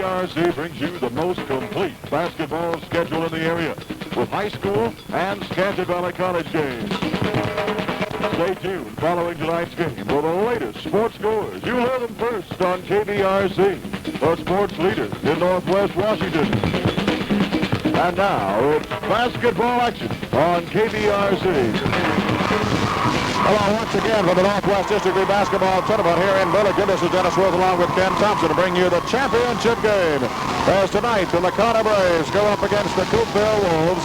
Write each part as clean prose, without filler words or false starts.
KBRC brings you the most complete basketball schedule in the area with high school and Skagit Valley College games. Stay tuned following tonight's game for the latest sports scores. You'll hear them first on KBRC, the sports leader in Northwest Washington. And now it's basketball action on KBRC. Hello once again for the Northwest District League Basketball Tournament here in Milligan. This is Dennis Worth along with Ken Thompson to bring you the championship game. As tonight, the Lakota Braves go up against the Coupeville Wolves.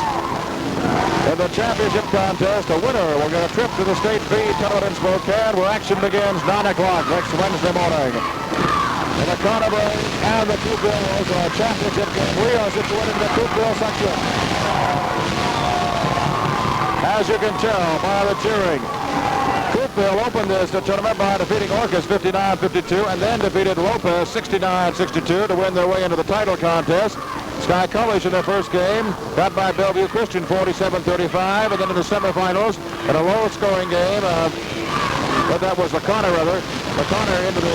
In the championship contest, a winner will get a trip to the State B Tournament in Spokane, where action begins 9 o'clock next Wednesday morning. The Lakota Braves and the Coupeville Wolves are a championship game. We are situated in the Coupeville section. As you can tell by the cheering, Coupeville opened this tournament by defeating Orcas 59-52 and then defeated Lopez 69-62 to win their way into the title contest. Sky College in their first game got by Bellevue Christian 47-35, and then in the semifinals in a low-scoring game, but that was Lakota into the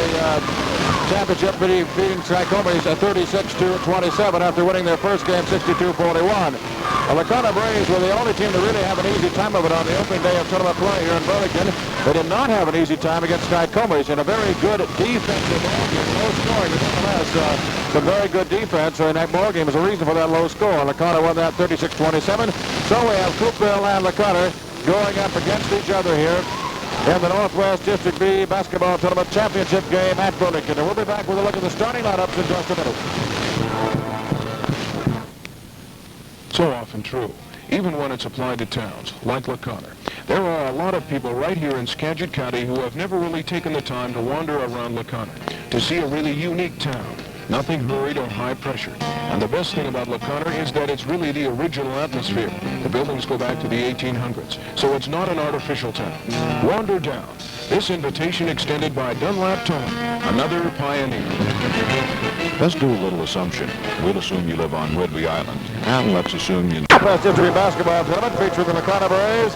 championship, beating Sky College 36-27 after winning their first game 62-41. The Lakota Braves were the only team to really have an easy time of it on the opening day of tournament play here in Burlington. They did not have an easy time against Sky College in a very good defensive ball game. Low scoring, but nonetheless, some very good defense in that ball game is the reason for that low score. Lakota won that 36-27. So we have Coupeville and Lakota going up against each other here in the Northwest District B Basketball Tournament Championship game at Burlington. And we'll be back with a look at the starting lineups in just a minute. So often true, even when it's applied to towns like Lakota. There are a lot of people right here in Skagit County who have never really taken the time to wander around Lakota, to see a really unique town. Nothing hurried or high pressure. And the best thing about Lakota is that it's really the original atmosphere. The buildings go back to the 1800s, so it's not an artificial town. Wander down. This invitation extended by Dunlap Tom, another pioneer. Let's do a little assumption. We'll assume you live on Whidbey Island, and let's assume you... Northwest District Basketball Tournament featuring the Lakota Braves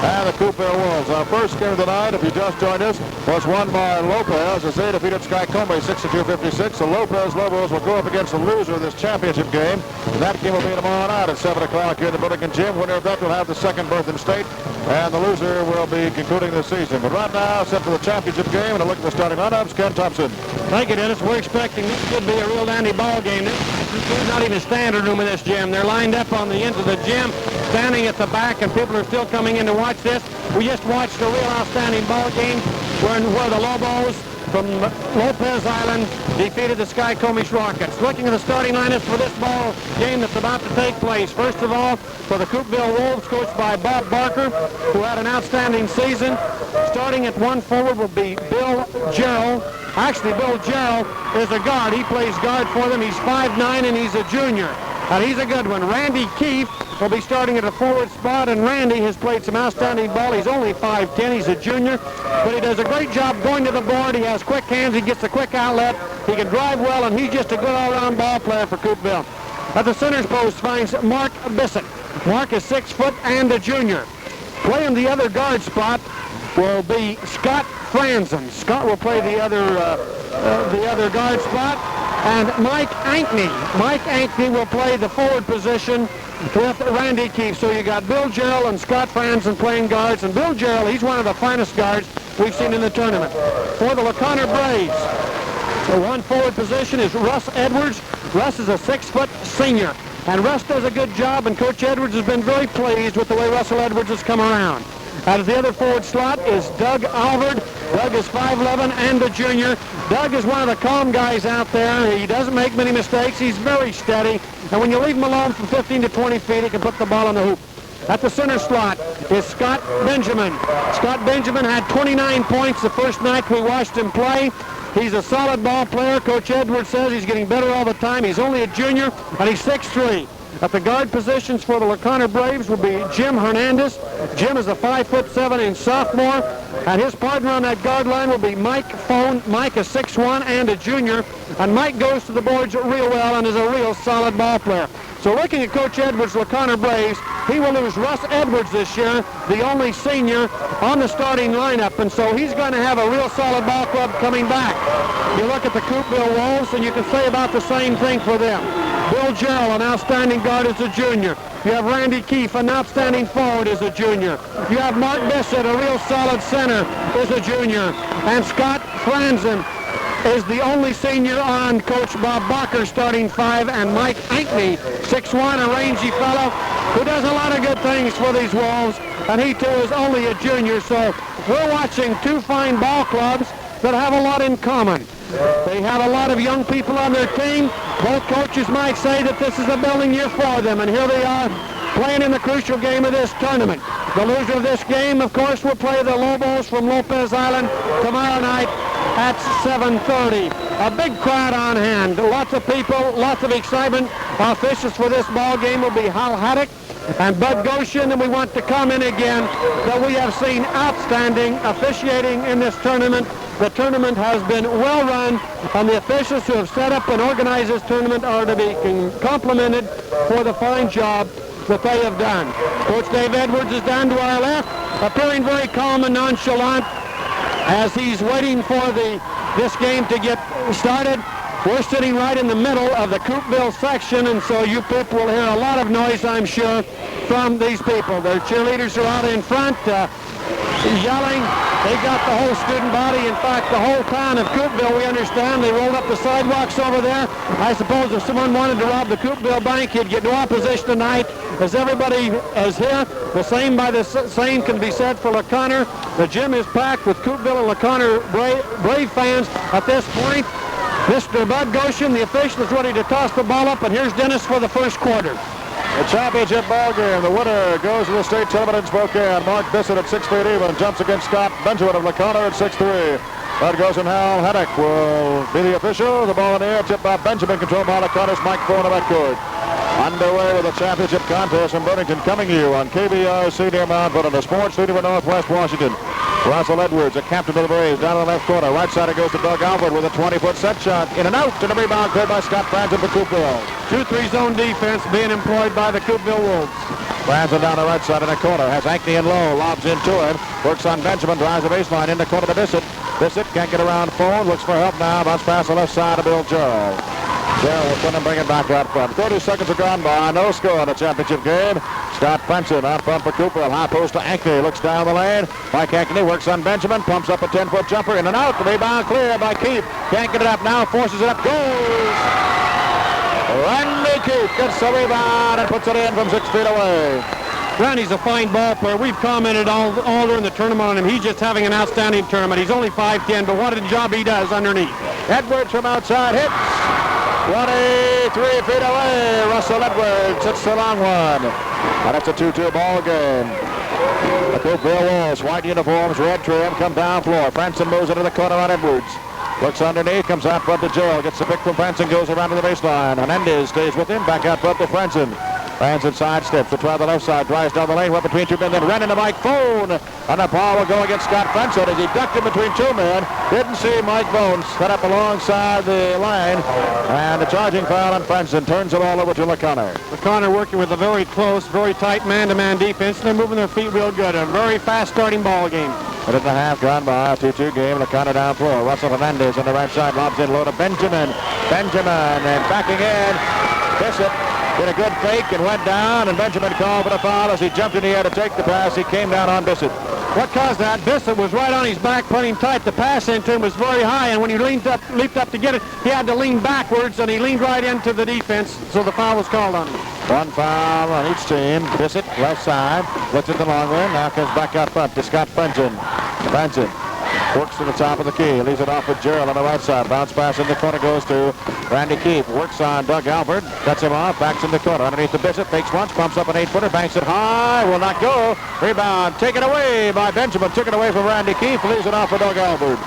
and the Coupeville Wolves. Our first game of the night, if you just joined us, was won by Lopez as they defeated Sky Comey 62-56. The Lopez Lobos will go up against the loser of this championship game. And that game will be tomorrow night at 7 o'clock here in the Burlington Gym. Winner of that will have the second berth in state, and the loser will be concluding the season. But right now, set for the championship game, and a look at the starting lineups, Ken Thompson. Thank you, Dennis. We're expecting this could be a real dandy ball game. There's not even standard room in this gym. They're lined up on the ends of the gym, standing at the back, and people are still coming in to watch this. We just watched a real outstanding ball game where the Lobos from Lopez Island defeated the Sky Comish Rockets. Looking at the starting lineups for this ball game that's about to take place. First of all, for the Coupeville Wolves, coached by Bob Barker, who had an outstanding season. Starting at one forward will be Bill Gerald. Actually, Bill Gerald is a guard. He plays guard for them. He's 5'9", and he's a junior. And he's a good one. Randy Keefe will be starting at a forward spot, and Randy has played some outstanding ball. He's only 5'10". He's a junior, but he does a great job going to the board. He has quick hands. He gets a quick outlet. He can drive well, and he's just a good all-around ball player for Coupeville. At the center's post finds Mark Bissett. Mark is 6 foot and a junior. Playing the other guard spot will be Scott Franzen. Scott will play the other guard spot. And Mike Ankney. Mike Ankney will play the forward position with Randy Keefe. So you got Bill Gerald and Scott Franzen playing guards. And Bill Gerald, he's one of the finest guards we've seen in the tournament. For the Lakota Braves, the one forward position is Russ Edwards. Russ is a 6 foot senior. And Russ does a good job, and Coach Edwards has been very pleased with the way Russell Edwards has come around. Out of the other forward slot is Doug Alvord. Doug is 5'11" and a junior. Doug is one of the calm guys out there. He doesn't make many mistakes. He's very steady. And when you leave him alone from 15 to 20 feet, he can put the ball in the hoop. At the center slot is Scott Benjamin. Scott Benjamin had 29 points the first night we watched him play. He's a solid ball player. Coach Edwards says he's getting better all the time. He's only a junior, and he's 6'3". At the guard positions for the Lakota Braves will be Jim Hernandez. Jim is a 5'7" sophomore, and his partner on that guard line will be Mike Fone. Mike is 6'1" and a junior, and Mike goes to the boards real well and is a real solid ball player. So looking at Coach Edwards' Lakota Braves, he will lose Russ Edwards this year, the only senior, on the starting lineup, and so he's going to have a real solid ball club coming back. You look at the Coupeville Wolves, and you can say about the same thing for them. Bill Jarrell, an outstanding guard, is a junior. You have Randy Keefe, an outstanding forward, is a junior. You have Mark Bissett, a real solid center, is a junior. And Scott Franzen is the only senior on Coach Bob Barker's starting five, and Mike Ankney, 6'1", a rangy fellow who does a lot of good things for these Wolves, and he too is only a junior. So we're watching two fine ball clubs that have a lot in common. They have a lot of young people on their team. Both coaches might say that this is a building year for them, and here they are playing in the crucial game of this tournament. The loser of this game, of course, will play the Lobos from Lopez Island tomorrow night at 7:30. A big crowd on hand, lots of people, lots of excitement. Our officials for this ball game will be Hal Haddock and Bud Goshen, and we want to comment again that we have seen outstanding officiating in this tournament. The tournament has been well run, and the officials who have set up and organized this tournament are to be complimented for the fine job that they have done. Coach Dave Edwards is down to our left, appearing very calm and nonchalant as he's waiting for this game to get started. We're sitting right in the middle of the Coupeville section, and so you people will hear a lot of noise, I'm sure, from these people. Their cheerleaders are out in front yelling. They got the whole student body, in fact, the whole town of Coupeville, we understand. They rolled up the sidewalks over there. I suppose if someone wanted to rob the Coupeville Bank, he'd get no opposition tonight, as everybody is here. The same can be said for LaConner. The gym is packed with Coupeville and LaConner Brave fans at this point. Mr. Bud Goshen, the official, is ready to toss the ball up, and here's Dennis for the first quarter. The championship ball game. The winner goes to the state tournament in Spokane. Mark Bissett at 6 feet even jumps against Scott Benjamin of LaConner at 6'3". Bud Goshen, Hal Haddock will be the official. The ball in the air, tipped by Benjamin, controlled by LaConner's Mike Thorne of Eckford. Underway with the championship contest in Burlington, coming to you on KBRC near Mount Vernon, the sports leader in Northwest Washington. Russell Edwards, a captain of the Braves, down in the left corner. Right side it goes to Doug Albert with a 20-foot set shot. In and out, and a rebound cleared by Scott Franzen for Coupeville. 2-3 zone defense being employed by the Coupeville Wolves. Franzen down the right side in the corner. Has Ankney in low, lobs into him. Works on Benjamin, drives the baseline in the corner to Bissett. Bissett can't get around forward, looks for help now. Bounce pass the left side to Bill Jarrell. Jarrell will put him, bring it back out front. 30 seconds have gone by. No score in the championship game. Scott Franzen out front for Coupeville. High post to Ankney. Looks down the lane. Mike Ankney works on Benjamin. Pumps up a 10-foot jumper. In and out. The rebound cleared by Keefe. Can't get it up now. Forces it up. Goes. Randy Keefe gets the rebound and puts it in from 6 feet away. Randy's a fine ball player. We've commented all during the tournament on him. He's just having an outstanding tournament. He's only 5'10", but what a job he does underneath. Edwards from outside hits. 23 feet away. Russell Edwards hits the long one. And it's a 2-2 ball game. The Coupeville Wolves, white uniforms, red trim, come down floor. Franzen moves into the corner on Edwards. Looks underneath, comes out front to Jarrell. Gets the pick from Franzen, goes around to the baseline. Hernandez stays with him, back out front to Franzen. Franzen sidesteps to try the left side, drives down the lane, went between two men, then ran into Mike Thorne. And the ball will go against Scott Franzen as he ducked in between two men. Didn't see Mike Thorne set up alongside the line. And the charging foul on Franzen turns the ball over to LaConner. LaConner working with a very close, very tight man-to-man defense. They're moving their feet real good. A very fast starting ball game. Minute and a half gone by, a 2-2 game. LaConner down floor. Russell Hernandez on the right side, lobs in low to Benjamin. Benjamin and backing in. Bissett did a good fake and went down, and Benjamin called for the foul as he jumped in the air to take the pass. He came down on Bissett. What caused that? Bissett was right on his back, putting tight. The pass into him was very high, and when he leaped up to get it, he had to lean backwards, and he leaned right into the defense, so the foul was called on him. One foul on each team. Bissett, left side, looks at the long one, now comes back out front to Scott Franzen. Franzen works to the top of the key, leaves it off with Jarrell on the right side. Bounce pass in the corner goes to Randy Keefe. Works on Doug Albert, cuts him off, backs in the corner. Underneath the Bissett, fakes once, pumps up an 8-footer, banks it high, will not go. Rebound taken away by Benjamin, took it away from Randy Keefe, leaves it off for Doug Albert.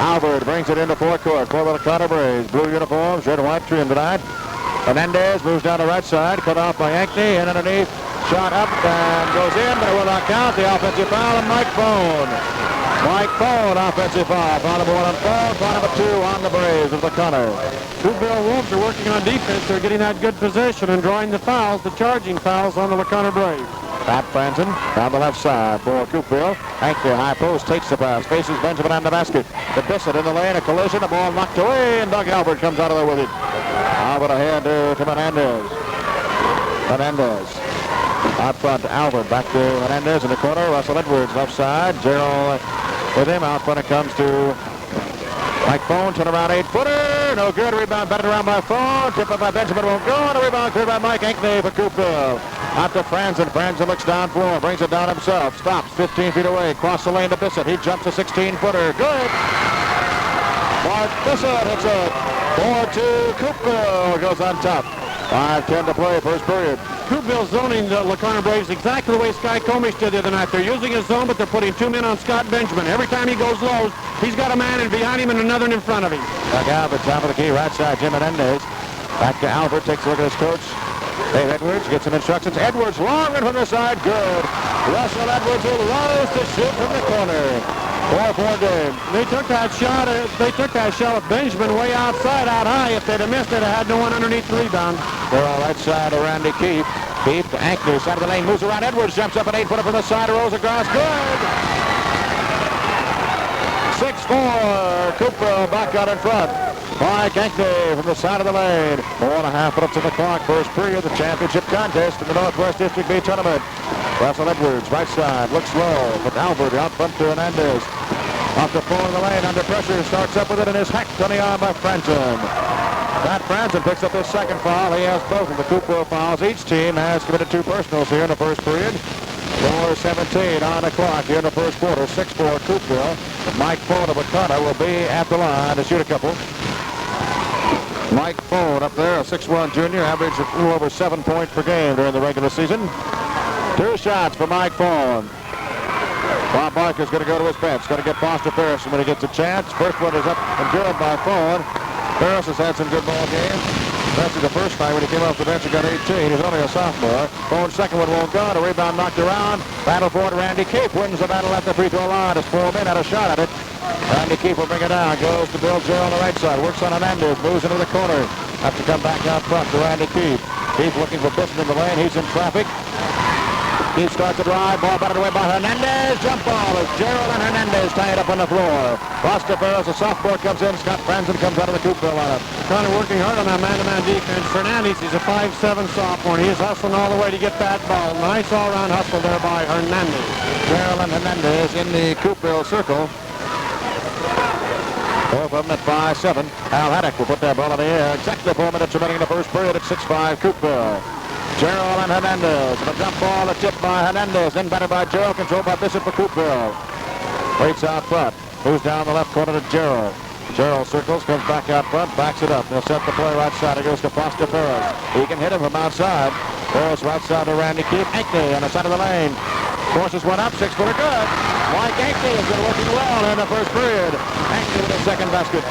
Albert brings it into forecourt for the LaConner Braves. Blue uniforms, red and white trim tonight. Hernandez moves down the right side, cut off by Ankney, and underneath, shot up and goes in, but it will not count. The offensive foul on Mike Thorne. Mike Thorne, offensive foul. Foul number 1 on Thorne, foul number 2 on the Braves of LaConner. Coupeville Wolves are working on defense. They're getting that good position and drawing the fouls, the charging fouls on the LaConner Braves. Pat Franzen down the left side for Coupeville. Hankney, high post, takes the pass, faces Benjamin on the basket. The Bissett in the lane, a collision, the ball knocked away, and Doug Albert comes out of there with it. Albert ahead to Menendez. Menendez. Out front, Albert back to Menendez in the corner. Russell Edwards left side. Gerald with him. Out front it comes to Mike Phone. Turn around 8-footer. No good. Rebound batted around by Phone. Tip up by Benjamin. Won't go. And a rebound cleared by Mike Hankney for Coupeville. Out to Franzen. Franzen looks down floor. Brings it down himself. Stops 15 feet away. Cross the lane to Bissett. He jumps a 16-footer. Good. Mark Bissett hits it. 4-2. Coupeville goes on top. 5:10 to play, first period. Coupeville zoning the LaCarner Braves exactly the way Sky Comish did the other night. They're using his zone, but they're putting 2 men on Scott Benjamin. Every time he goes low, he's got a man in behind him and another in front of him. Doug Albert, top of the key, right side, Jim Menendez. Back to Albert, takes a look at his coach. Dave Edwards gets some instructions. Edwards, long and from the side, good. Russell Edwards will rise to shoot from the corner. 4-4 game. They took that shot. At Benjamin way outside, out high. If they'd have missed it, it had no one underneath the rebound. They're on right side of Randy Keefe. Keefe to Ankney, side of the lane, moves around. Edwards jumps up an 8-footer from the side, rolls across. Good. 6-4. Coupeville back out in front. Mike Hankney from the side of the lane. 4.5 minutes in the clock. First period, the championship contest in the Northwest District B tournament. Russell Edwards, right side, looks low. But Albert out front to Hernandez. Off the floor in the lane, under pressure, starts up with it and is hacked on the arm by Franzen. Pat Franzen picks up his second foul. He has both of the Coupeville fouls. Each team has committed 2 personals here in the first period. 4:17 on the clock here in the first quarter. 6-4 Coupeville. Mike Phone of Wakana will be at the line to shoot a couple. Mike Phone up there, a 6'1 junior, averaged a little over 7 points per game during the regular season. 2 shots for Mike Phone. Bob Barker's going to go to his bench. Going to get Foster Ferris when he gets a chance. First one is up and good by Phone. Ferris has had some good ball games. That's the first time when he came off the bench and got 18. He's only a sophomore. Phone's second one won't go. The rebound knocked around. Battle for it. Randy Keefe wins the battle at the free throw line. As 4 men had a shot at it. Randy Keefe will bring it down. Goes to Bill Joe on the right side. Works on Hernandez. Moves into the corner. Has to come back out front to Randy Keefe. Keefe looking for Bissett in the lane. He's in traffic. Keefe starts to drive. Ball batted away by Hernandez. Jump ball as Gerald and Hernandez tie it up on the floor. Foster Ferris, a sophomore, comes in. Scott Franzen comes out of the Coupeville lineup. Kind of working hard on that man-to-man defense. Fernandez, he's a 5'7 sophomore, and he's hustling all the way to get that ball. Nice all-around hustle there by Hernandez. Gerald and Hernandez in the Coupeville circle. Both of them at 5'7. Al Haddock will put that ball in the air. Exactly 4 minutes remaining in the first period at 6-5 Coupeville. Gerald and Hernandez. The jump ball, a tip by Hernandez. Then batted by Gerald, controlled by Bissett for Coupeville. Waits out front. Moves down the left corner to Gerald. Gerald circles, comes back out front, backs it up. They'll set the play right side. It goes to Foster Ferris. He can hit him from outside. Ferris right side to Randy Keefe. Hankney on the side of the lane. Forces one up, 6-footer good. Mike Hankney has been working well in the first period. Hankney with his second basket.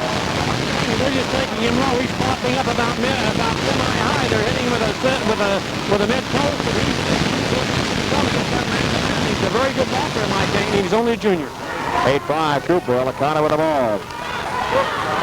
They're just taking him low. He's popping up about semi-high. They're hitting with a mid post. He's a very good ball player, Mike Hankney. He's only a junior. 8-5 Coupeville. Akana with the ball.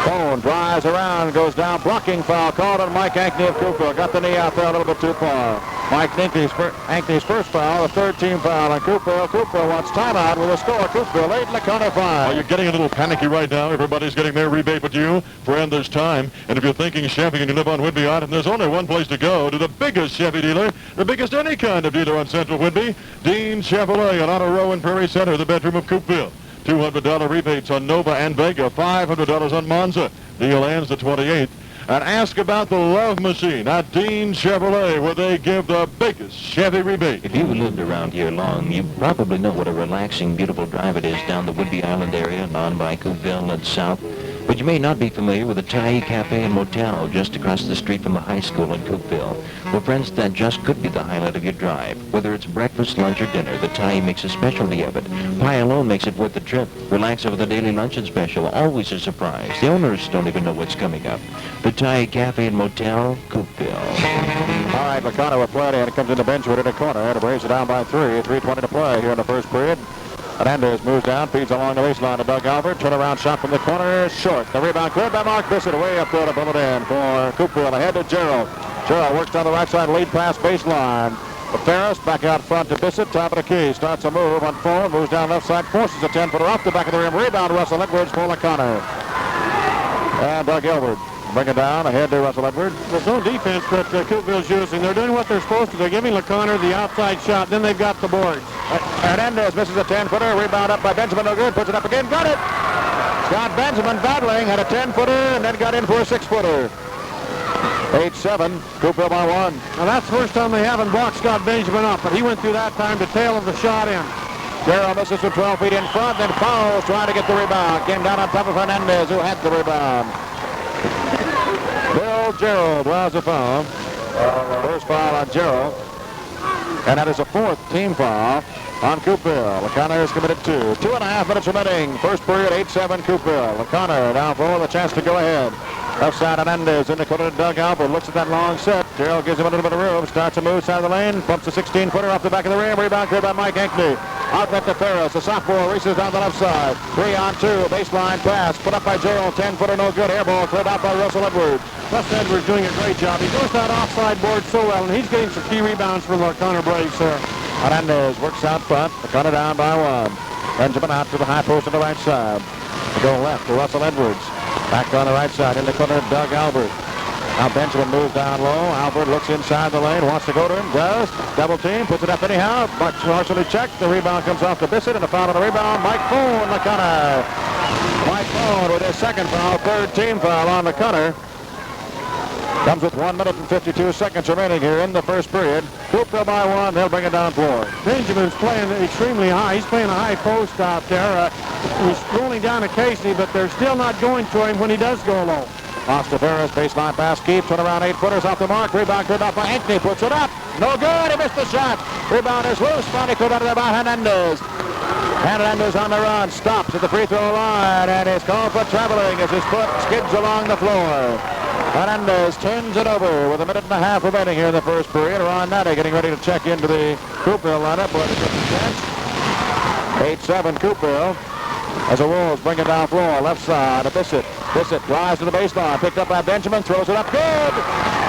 Phone drives around, goes down, blocking foul called on Mike Hankney of Coupeville. Got the knee out there a little bit too far. Mike Hankney's first foul, the third team foul on Coupeville. Coupeville wants timeout with a score. Coupeville 8, Lakana 5. Well, you're getting a little panicky right now. Everybody's getting their rebate but you. Friend, there's time. And if you're thinking Chevy and you live on Whidbey Island, there's only one place to go, to the biggest Chevy dealer, the biggest any kind of dealer on Central Whidbey, Dean Chevrolet on Auto Row in Prairie Center, the bedroom of Coupeville. $200 rebates on Nova and Vega, $500 on Monza. Deal ends the 28th. And ask about the Love Machine at Dean Chevrolet, where they give the biggest Chevy rebate. If you've lived around here long, you probably know what a relaxing, beautiful drive it is down the Whidbey Island area and on by Coupeville and south. But you may not be familiar with the Thai Cafe and Motel just across the street from the high school in Coupeville. Well, friends, that just could be the highlight of your drive. Whether it's breakfast, lunch, or dinner, the Thai makes a specialty of it. Pie alone makes it worth the trip. Relax over the daily luncheon special, always a surprise. The owners don't even know what's coming up. The Thai Cafe and Motel, Coupeville. All right, Lakana will play it, and it comes in the bench with it in the corner. And it brings it down by 3. 3:20 to play here in the first period. Hernandez moves down, feeds along the baseline to Doug Albert. Turnaround shot from the corner, short. The rebound cleared by Mark Bissett. Way up there to pull it in for Coupeville. Ahead to Gerald. Gerald works down the right side, lead pass baseline. Ferris back out front to Bissett, top of the key. Starts a move on phone, moves down left side, forces a 10-footer off the back of the rim. Rebound, Russell Edwards for LeConner. And Doug Elbert bring it down, ahead to Russell Edwards. There's no defense that Coupeville's using. They're doing what they're supposed to. They're giving LeConner the outside shot. Then they've got the boards. Hernandez misses a 10-footer. Rebound up by Benjamin. No good. Puts it up again. Got it. Scott Benjamin battling. Had a 10-footer and then got in for a 6-footer. 8-7. Coupeville by 1. Now that's the first time they haven't blocked Scott Benjamin up, but he went through that time to tail of the shot in. Darrell misses from 12 feet in front, then fouls trying to get the rebound. Came down on top of Hernandez, who had the rebound. Bill Gerald draws a foul. First foul on Gerald. And that is a 4th team foul on Coupeville. LeConner has committed 2. 2.5 minutes remaining. First period, 8-7 Coupeville. LeConner down for the chance to go ahead. Left side Hernandez in the corner to Doug Albert. Looks at that long set. Gerald gives him a little bit of room. Starts to move side of the lane. Bumps a 16-footer off the back of the rim. Rebound cleared by Mike Ankney. Outlet to Ferris. The sophomore races down the left side. 3-on-2. Baseline pass. Put up by Gerald. 10-footer no good. Air ball cleared out by Russell Edwards. Russell Edwards doing a great job. He goes that offside board so well, and he's getting some key rebounds for the LeConner Braves here. Hernandez works out front. LeConner down by 1. Benjamin out to the high post on the right side. They go left to Russell Edwards. Back on the right side in the corner, Doug Albert. Now Benjamin moves down low. Albert looks inside the lane, wants to go to him, does. Double team, puts it up anyhow. But partially checked. The rebound comes off to Bissett, and a foul on the rebound. Mike Fohn, LeConner. Mike Fohn with his 2nd foul, 3rd team foul on LeConner. Comes with 1 minute and 52 seconds remaining here in the first period. Coupeville by 1. They'll bring it down floor. Benjamin's playing extremely high. He's playing a high post out there. He's rolling down occasionally, but they're still not going to him when he does go low. Costa Ferris, baseline pass, Keefe, turn around 8-footers off the mark. Rebound cleared out by Ankney, puts it up. No good, he missed the shot. Rebound is loose, finally cleared out of there by Hernandez. Hernandez on the run, stops at the free throw line, and is called for traveling as his foot skids along the floor. Hernandez turns it over with 1.5 minutes remaining here in the first period. Ron Natty getting ready to check into the Coupeville lineup. 8-7 Coupeville. As the Wolves bring it down floor, left side to Bissett. Bissett drives to the baseline, picked up by Benjamin, throws it up, good!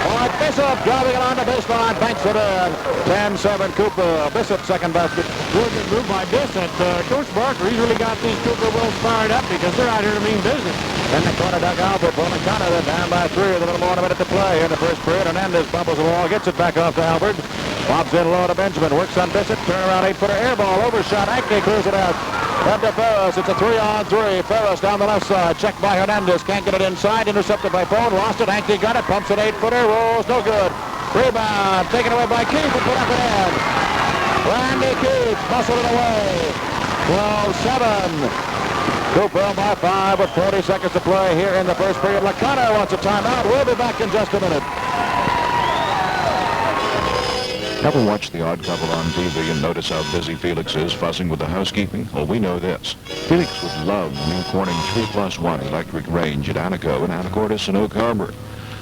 Boyd Bissett driving it on the baseline, banks it in. 10-7 Coupeville. Bissett, 2nd basket. Good move by Bissett. Coach Barker, he's really got these Coupeville Wolves fired up because they're out here to mean business. In the corner, Doug Albert for LeConner. They're down by 3 with a little more than a minute to play in the first period. Hernandez bubbles the wall, gets it back off to Albert. Bobs in low to Benjamin, works on Bissett, turn around 8-footer air ball, overshot, Ankney clears it out. Up to Ferris, it's a 3-on-3. Ferris down the left side, checked by Hernandez, can't get it inside, intercepted by Fohn, lost it, Ankney got it, pumps an 8-footer, rolls, no good. Rebound, taken away by Keefe and put up and in. Randy Keefe muscled it away. 12-7. Coupeville by 5 with 40 seconds to play here in the first period. LeConner wants a timeout. We'll be back in just a minute. Ever watch The Odd Couple on TV and notice how busy Felix is fussing with the housekeeping? Well, we know this. Felix would love the new Corning 3+1 electric range at Anaco and Anacortes and Oak Harbor.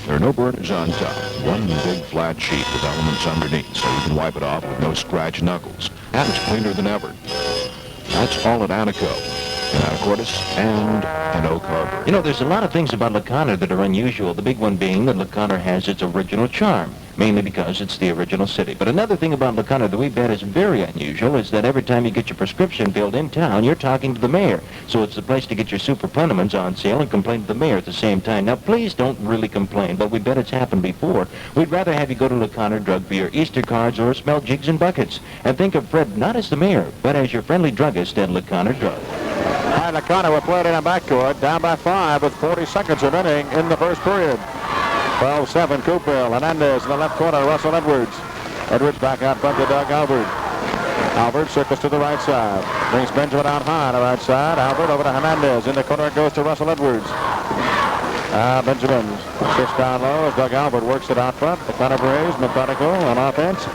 There are no burners on top. One big flat sheet with elements underneath, so you can wipe it off with no scratch knuckles. And it's cleaner than ever. That's all at Anaco, in Anacortes, and in Oak Harbor. You know, there's a lot of things about LeConner that are unusual, the big one being that LeConner has its original charm, mainly because it's the original city. But another thing about LeConner that we bet is very unusual is that every time you get your prescription filled in town, you're talking to the mayor. So it's the place to get your super plenaments on sale and complain to the mayor at the same time. Now, please don't really complain, but we bet it's happened before. We'd rather have you go to LeConner Drug for your Easter cards or smell jigs and buckets. And think of Fred not as the mayor, but as your friendly druggist at LeConner Drug. All right, LeConner will play it in a backcourt, down by 5 with 40 seconds remaining in the first period. 12-7 Coupeville. Hernandez in the left corner, Russell Edwards. Edwards back out front to Doug Albert. Albert circles to the right side. Brings Benjamin out high on the right side. Albert over to Hernandez. In the corner it goes to Russell Edwards. Benjamin sits down low as Doug Albert works it out front. The LeConner Braves methodical on offense.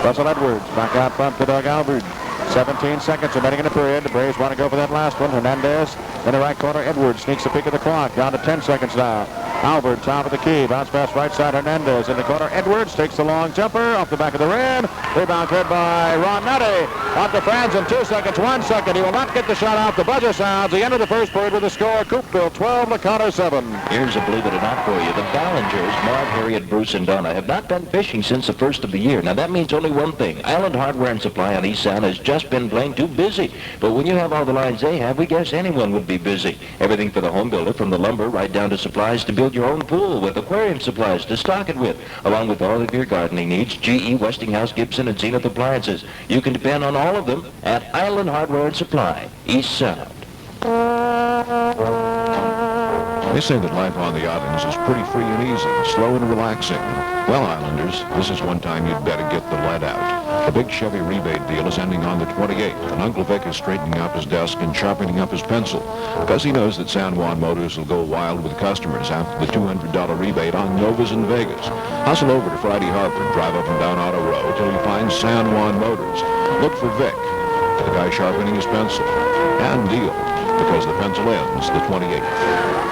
Russell Edwards back out front to Doug Albert. 17 seconds remaining in the period. The Braves want to go for that last one. Hernandez in the right corner. Edwards sneaks a peek at the clock. Down to 10 seconds now. Albert, top of the key. Bounce pass right side. Hernandez in the corner. Edwards takes the long jumper off the back of the rim. Rebound cleared by Ron Nutty. Off to Franz in 2 seconds, 1 second. He will not get the shot out. The buzzer sounds. The end of the first period with the score. Coupeville 12, LaConner 7. Here's a believe it or not for you. The Ballingers, Marv, Harriet, Bruce, and Donna, have not been fishing since the first of the year. Now, that means only one thing. Island Hardware and Supply on East Sound has just been plain too busy. But when you have all the lines they have, we guess anyone would be busy. Everything for the home builder, from the lumber right down to supplies to build your own pool, with aquarium supplies to stock it with, along with all of your gardening needs, GE, Westinghouse, Gibson, and Zenith Appliances. You can depend on all of them at Island Hardware and Supply, East Sound. They say that life on the islands is pretty free and easy, slow and relaxing. Well, Islanders, this is one time you'd better get the lead out. The big Chevy rebate deal is ending on the 28th, and Uncle Vic is straightening up his desk and sharpening up his pencil because he knows that San Juan Motors will go wild with customers after the $200 rebate on Novas in Vegas. Hustle over to Friday Harbor and drive up and down Auto Row till you find San Juan Motors. Look for Vic, the guy sharpening his pencil, and deal, because the pencil ends the 28th.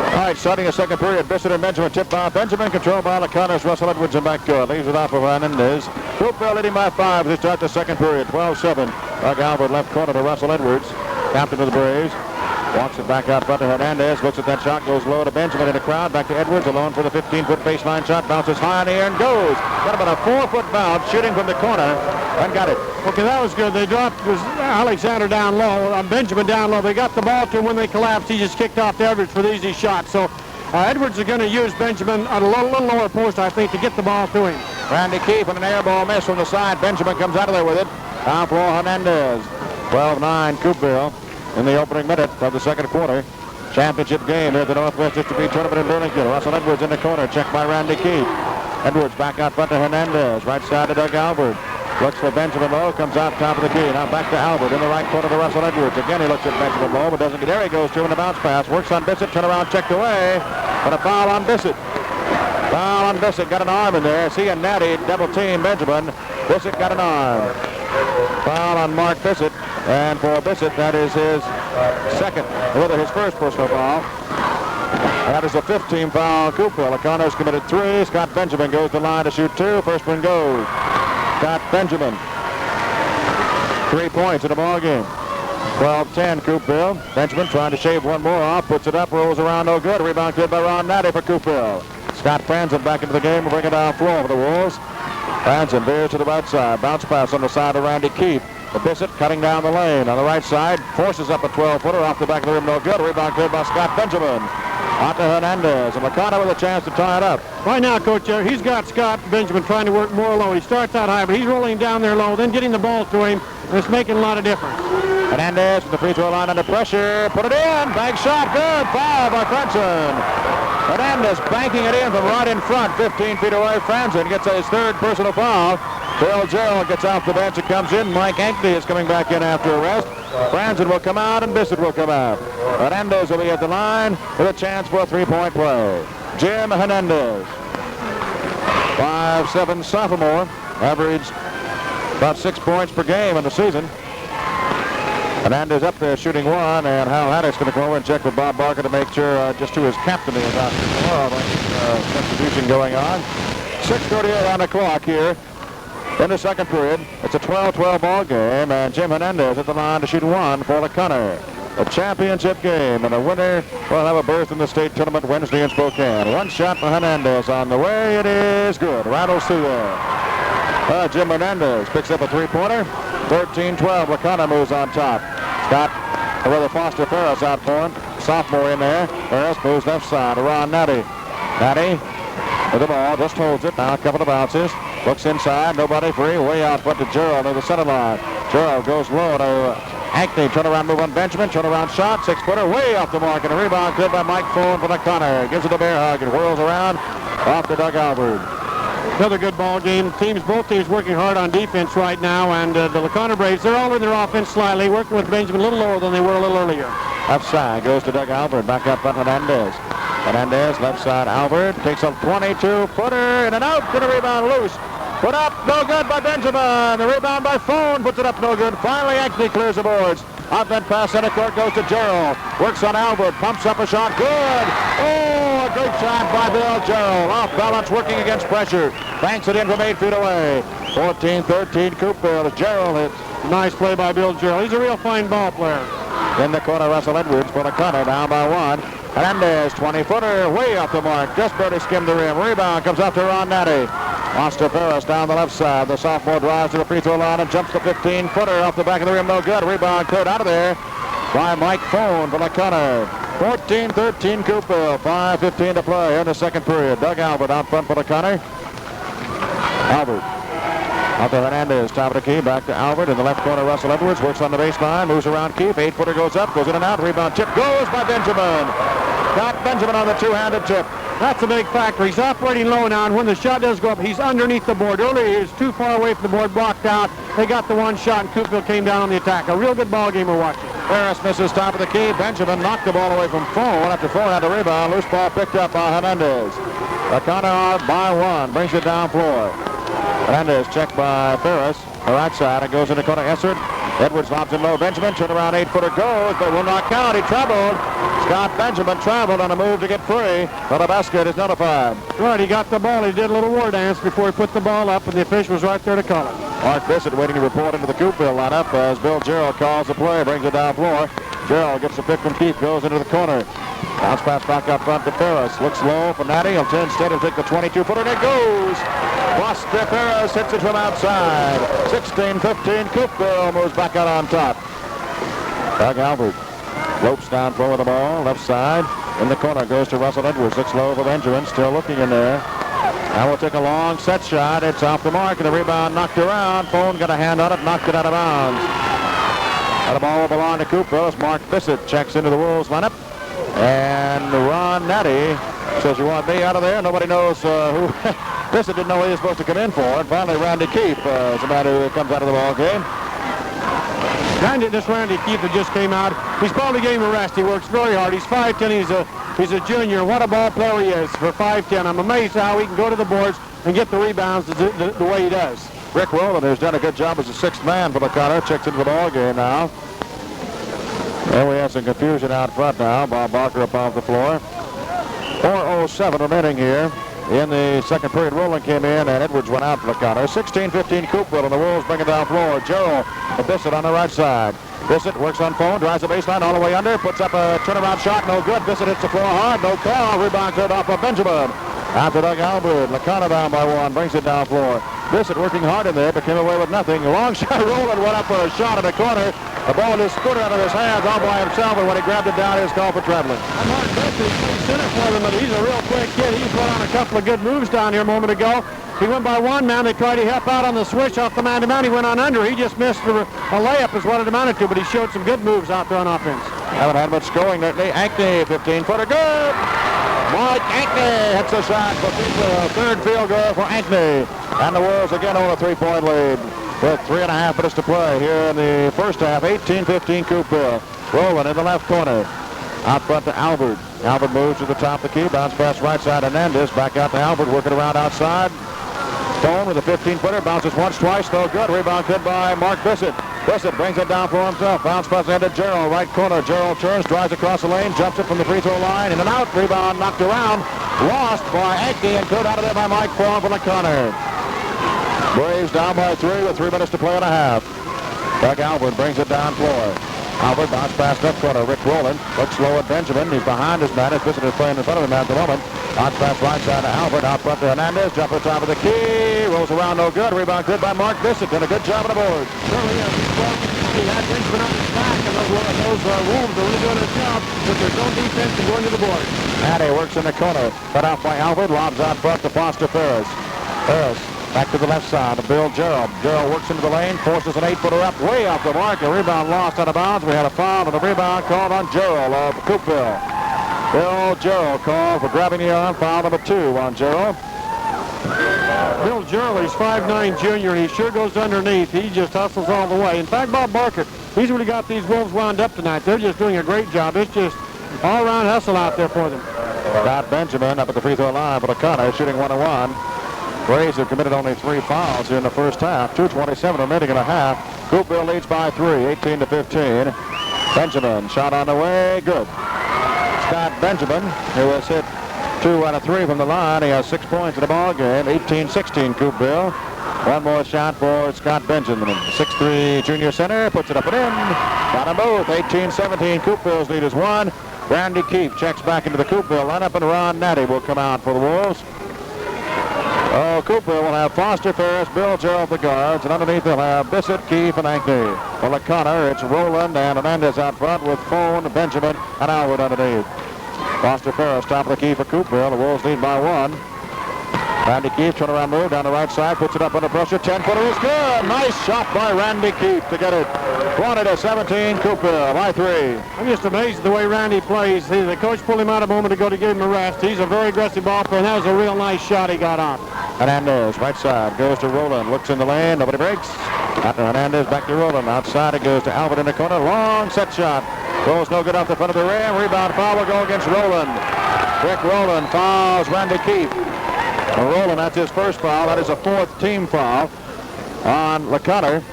All right, starting a second period, Bissett and Benjamin tip off. Benjamin controlled by LaConner's Russell Edwards in backcourt. Leaves it off of Hernandez. Coupeville leading by 5 to start the second period. 12-7. Doug Albert left corner to Russell Edwards, captain of the Braves. Walks it back out front to Hernandez. Looks at that shot, goes low to Benjamin in the crowd. Back to Edwards, alone for the 15-foot baseline shot. Bounces high in the air and goes. Got about a 4-foot bounce, shooting from the corner, and got it. Okay, that was good. They dropped Alexander down low, Benjamin down low. They got the ball to him when they collapsed. He just kicked off to Edwards for the easy shot. So Edwards is going to use Benjamin at a little lower post, I think, to get the ball to him. Randy Keefe and an air ball miss from the side. Benjamin comes out of there with it. Down floor Hernandez. 12-9 Coupeville in the opening minute of the second quarter. Championship game here at the Northwest District Tournament in Burlington. Russell Edwards in the corner, checked by Randy Keefe. Edwards back out front to Hernandez. Right side to Doug Albert. Looks for Benjamin Lowe, comes out top of the key. Now back to Albert in the right corner to Russell Edwards. Again, he looks at Benjamin Lowe, but doesn't get there. He goes to him in a bounce pass. Works on Bissett, turn around, checked away. But a foul on Bissett. Foul on Bissett, got an arm in there. See, and Natty double team Benjamin. Bissett got an arm. Foul on Mark Bissett. And for Bissett, that is his second, or rather his first personal foul. That is a 15 foul. Coupeville. LaConner's committed 3. Scott Benjamin goes to the line to shoot 2. First one goes. Scott Benjamin. 3 points in the ball game. 12-10 Coupeville. Benjamin trying to shave one more off. Puts it up, rolls around, no good. Rebound cleared by Ron Natty for Coupeville. Scott Franzen back into the game and bring it down floor for the Wolves. Franzen veers to the right side. Bounce pass on the side of Randy Keefe. The Bissett cutting down the lane on the right side. Forces up a 12-footer off the back of the rim, no good. Rebound cleared by Scott Benjamin. On to Hernandez, and LaConner with a chance to tie it up. Right now, Coach, he's got Scott Benjamin trying to work more low. He starts out high, but he's rolling down there low, then getting the ball to him, and it's making a lot of difference. Hernandez from the free throw line under pressure. Put it in. Bank shot. Good. Foul by Franzen. Hernandez banking it in from right in front, 15 feet away. Franzen gets his third personal foul. Bill Gerald gets off the bench and comes in. Mike Ankney is coming back in after a rest. Franzen will come out and Bissett will come out. Hernandez will be at the line with a chance for a three-point play. Jim Hernandez, 5'7" sophomore, averaged about 6 points per game in the season. Hernandez up there shooting one, and Hal Haddock's going to go over and check with Bob Barker to make sure just who his captain is out there. Substitution going on. 6:38 on the clock here in the second period. It's a 12-12 ball game, and Jim Hernandez at the line to shoot one for LaConner. A championship game, and a winner will have a berth in the state tournament Wednesday in Spokane. One shot for Hernandez on the way. It is good. Rattles through there. Jim Hernandez picks up a three-pointer. 13-12. LaConner moves on top. Scott, or rather Foster Ferris out for him. Sophomore in there. Ferris moves left side. Ron Natty. Natty with the ball. Just holds it. Now a couple of bounces. Looks inside. Nobody free. Way out front to Gerald near the center line. Gerald goes low to Ankney. Turn around move on Benjamin. Turn around shot. 6-footer. Way off the mark. And a rebound cleared by Mike Fohn for LaConner. Gives it a bear hug and whirls around off to Doug Albert. Another good ball game. Both teams working hard on defense right now, and the LaConner Braves, they're all in their offense slightly, working with Benjamin a little lower than they were a little earlier. Left side goes to Doug Albert. Back up front Hernandez. Hernandez, left side Albert, takes a 22-footer and an out to the rebound loose. Put up, no good by Benjamin. The rebound by Fohn, puts it up, no good. Finally, Ankney clears the boards. Out that pass center court goes to Gerald. Works on Albert, pumps up a shot, good. Oh, a great shot by Bill Gerald. Off balance, working against pressure. Banks it in from 8 feet away. 14-13 Coupeville. Gerald hits. Nice play by Bill Gerald. He's a real fine ball player. In the corner, Russell Edwards for the corner, down by 1. Hernandez, 20-footer, way off the mark. Just barely skimmed the rim. Rebound comes up to Ron Natty. Monster Ferris down the left side. The sophomore drives to the free throw line and jumps the 15-footer off the back of the rim. No good. Rebound cleared out of there by Mike Fohn for the corner. 14-13 Coupeville. 5:15 to play here in the second period. Doug Albert out front for the corner. Albert. Out to Hernandez, top of the key, back to Albert. In the left corner, Russell Edwards works on the baseline, moves around Keefe. 8-footer goes up, goes in and out. Rebound tip goes by Benjamin. Got Benjamin on the two-handed tip. That's a big factor. He's operating low now, and when the shot does go up, he's underneath the board. Earlier, he was too far away from the board, blocked out. They got the one shot, and Coupeville came down on the attack. A real good ball game we're watching. Ferris misses top of the key. Benjamin knocked the ball away from Fohn after Fohn had the rebound. Loose ball picked up by Hernandez. O'Connor by 1, brings it down floor. Hernandez checked by Ferris. The right side, it goes into corner Essert. Edwards lobs in low. Benjamin, turn around, 8-footer goes, but will not count. He traveled. Scott Benjamin traveled on a move to get free, but a basket is notified. Right, he got the ball. He did a little war dance before he put the ball up, and the official was right there to call it. Mark Bissett waiting to report into the Coupeville lineup as Bill Gerald calls the play, brings it down floor. Gerald gets the pick from Keefe, goes into the corner. Bounce pass back up front to Ferris. Looks low for Natty. Instead he'll take the 22-footer, and it goes. Buster Ferris hits it from outside. 16-15, Coupeville moves back out on top. Doug Albert ropes down floor with the ball, left side. In the corner, goes to Russell Edwards. Looks low for Benjamin, still looking in there. Now we'll take a long set shot. It's off the mark, and the rebound knocked around. Fohn got a hand on it, knocked it out of bounds. Now the ball will belong to Coupeville as Mark Bissett checks into the Wolves lineup. And Ron Natty says, "You want me out of there?" Nobody knows who. Bissett didn't know who he was supposed to come in for. And finally, Randy Keefe is the man who comes out of the ball game. This Randy Keefe that just came out. He's probably getting a rest. He works very hard. He's 5'10". He's a junior. What a ball player he is for 5'10". I'm amazed how he can go to the boards and get the rebounds the way he does. Rick Rowland has done a good job as a sixth man for the Connor. Checks into the ball game now. And we have some confusion out front now. Bob Barker up off the floor. 4:07 remaining here in the second period. Rowland came in and Edwards went out for the Connor. 16-15 Coupeville, and the Wolves bring it down floor. Gerald Bissett on the right side. Bissett works on Fohn, drives the baseline all the way under, puts up a turnaround shot, no good. Bissett hits the floor hard, no call. Rebound cleared off of Benjamin. After Doug Albert, LaConna down by 1, brings it down floor. Bissett working hard in there, but came away with nothing. A long shot. Rowland went up for a shot in the corner. The ball just scooted out of his hands all by himself, and when he grabbed it down, he was called for traveling. Mark Bissett plays center for them, but he's a real quick kid. He put on a couple of good moves down here a moment ago. He went by 1 man. They tried to help out on the switch off the man-to-man. He went on under. He just missed a layup is what it amounted to, but he showed some good moves out there on offense. Haven't had much scoring lately. Ankney, 15-footer, good! Mike Ankney hits a shot for the third field goal for Ankney. And the Wolves again on a 3-point lead with 3.5 minutes to play here in the first half. 18-15 Coupeville. Rowland in the left corner. Out front to Albert. Albert moves to the top of the key. Bounce pass right side. Hernandez back out to Albert, working around outside. Fohn with a 15-footer. Bounces once, twice. No good. Rebound good by Mark Bissett. Bissett brings it down for himself. Bounce pass into Gerald. Right corner. Gerald turns, drives across the lane, jumps it from the free throw line. In and out. Rebound knocked around. Lost by Ankney and cleared out of there by Mike Fohn for the corner. Braves down by 3 with 3 minutes to play and a half. Doug Albert brings it down floor. Albert bounce pass left corner. Rick Rowland looks low at Benjamin. He's behind his man. His Bissett is playing in front of him at the moment. Bounce pass right side to Albert. Out front to Hernandez. Jump at the top of the key. Rolls around, no good. Rebound good by Mark Bissett. Did a good job on the board. Certainly is. He had Benjamin on his back, and those Wolves are really doing their job with their zone defense and going to the board. Natty works in the corner. Cut off by Albert. Lobs out front to Foster Ferris. Ferris back to the left side to Bill Gerald. Gerald works into the lane, forces an 8-footer up, way off the mark. A rebound lost out of bounds. We had a foul, and the rebound called on Gerald of Coupeville. Bill Gerald called for grabbing the arm. Foul number 2 on Gerald. Bill Gerald, he's 5'9" junior, and he sure goes underneath. He just hustles all the way. In fact, Bob Barker, he's really got these Wolves wound up tonight. They're just doing a great job. It's just all-around hustle out there for them. Scott Benjamin up at the free throw line for the Connor, shooting 1-1. Braves have committed only 3 fouls here in the first half. 2:27 remaining in a half. Coupeville leads by 3, 18-15. Benjamin, shot on the way, good. Scott Benjamin, who has hit 2 out of 3 from the line. He has 6 points in the ball game. 18-16 Coupeville. One more shot for Scott Benjamin. 6'3" junior center. Puts it up and in. Got them both. 18-17. Coupeville's lead is 1. Randy Keefe checks back into the Coupeville lineup, and Ron Natty will come out for the Wolves. Coupeville will have Foster Ferris, Bill Gerald the guards, and underneath they'll have Bissett, Keefe, and Ankney. For LeConner, it's Rowland and Hernandez out front with Phone, Benjamin, and Howard underneath. Foster Ferris top of the key for Coupeville. The Wolves lead by 1. Randy Keefe, turnaround move down the right side, puts it up under pressure. 10-footer is good. Nice shot by Randy Keefe to get it. 20-17, Coupeville by 3. I'm just amazed at the way Randy plays. The coach pulled him out a moment ago to give him a rest. He's a very aggressive ball player, and that was a real nice shot he got on. Hernandez, right side, goes to Rowland, looks in the lane, nobody breaks. After Hernandez, back to Rowland. Outside it goes to Albert in the corner. Long set shot. Goes no good off the front of the rim. Rebound foul will go against Rowland. Rick Rowland fouls Randy Keefe. Rowland, that's his first foul. That is a 4th team foul on LeConner.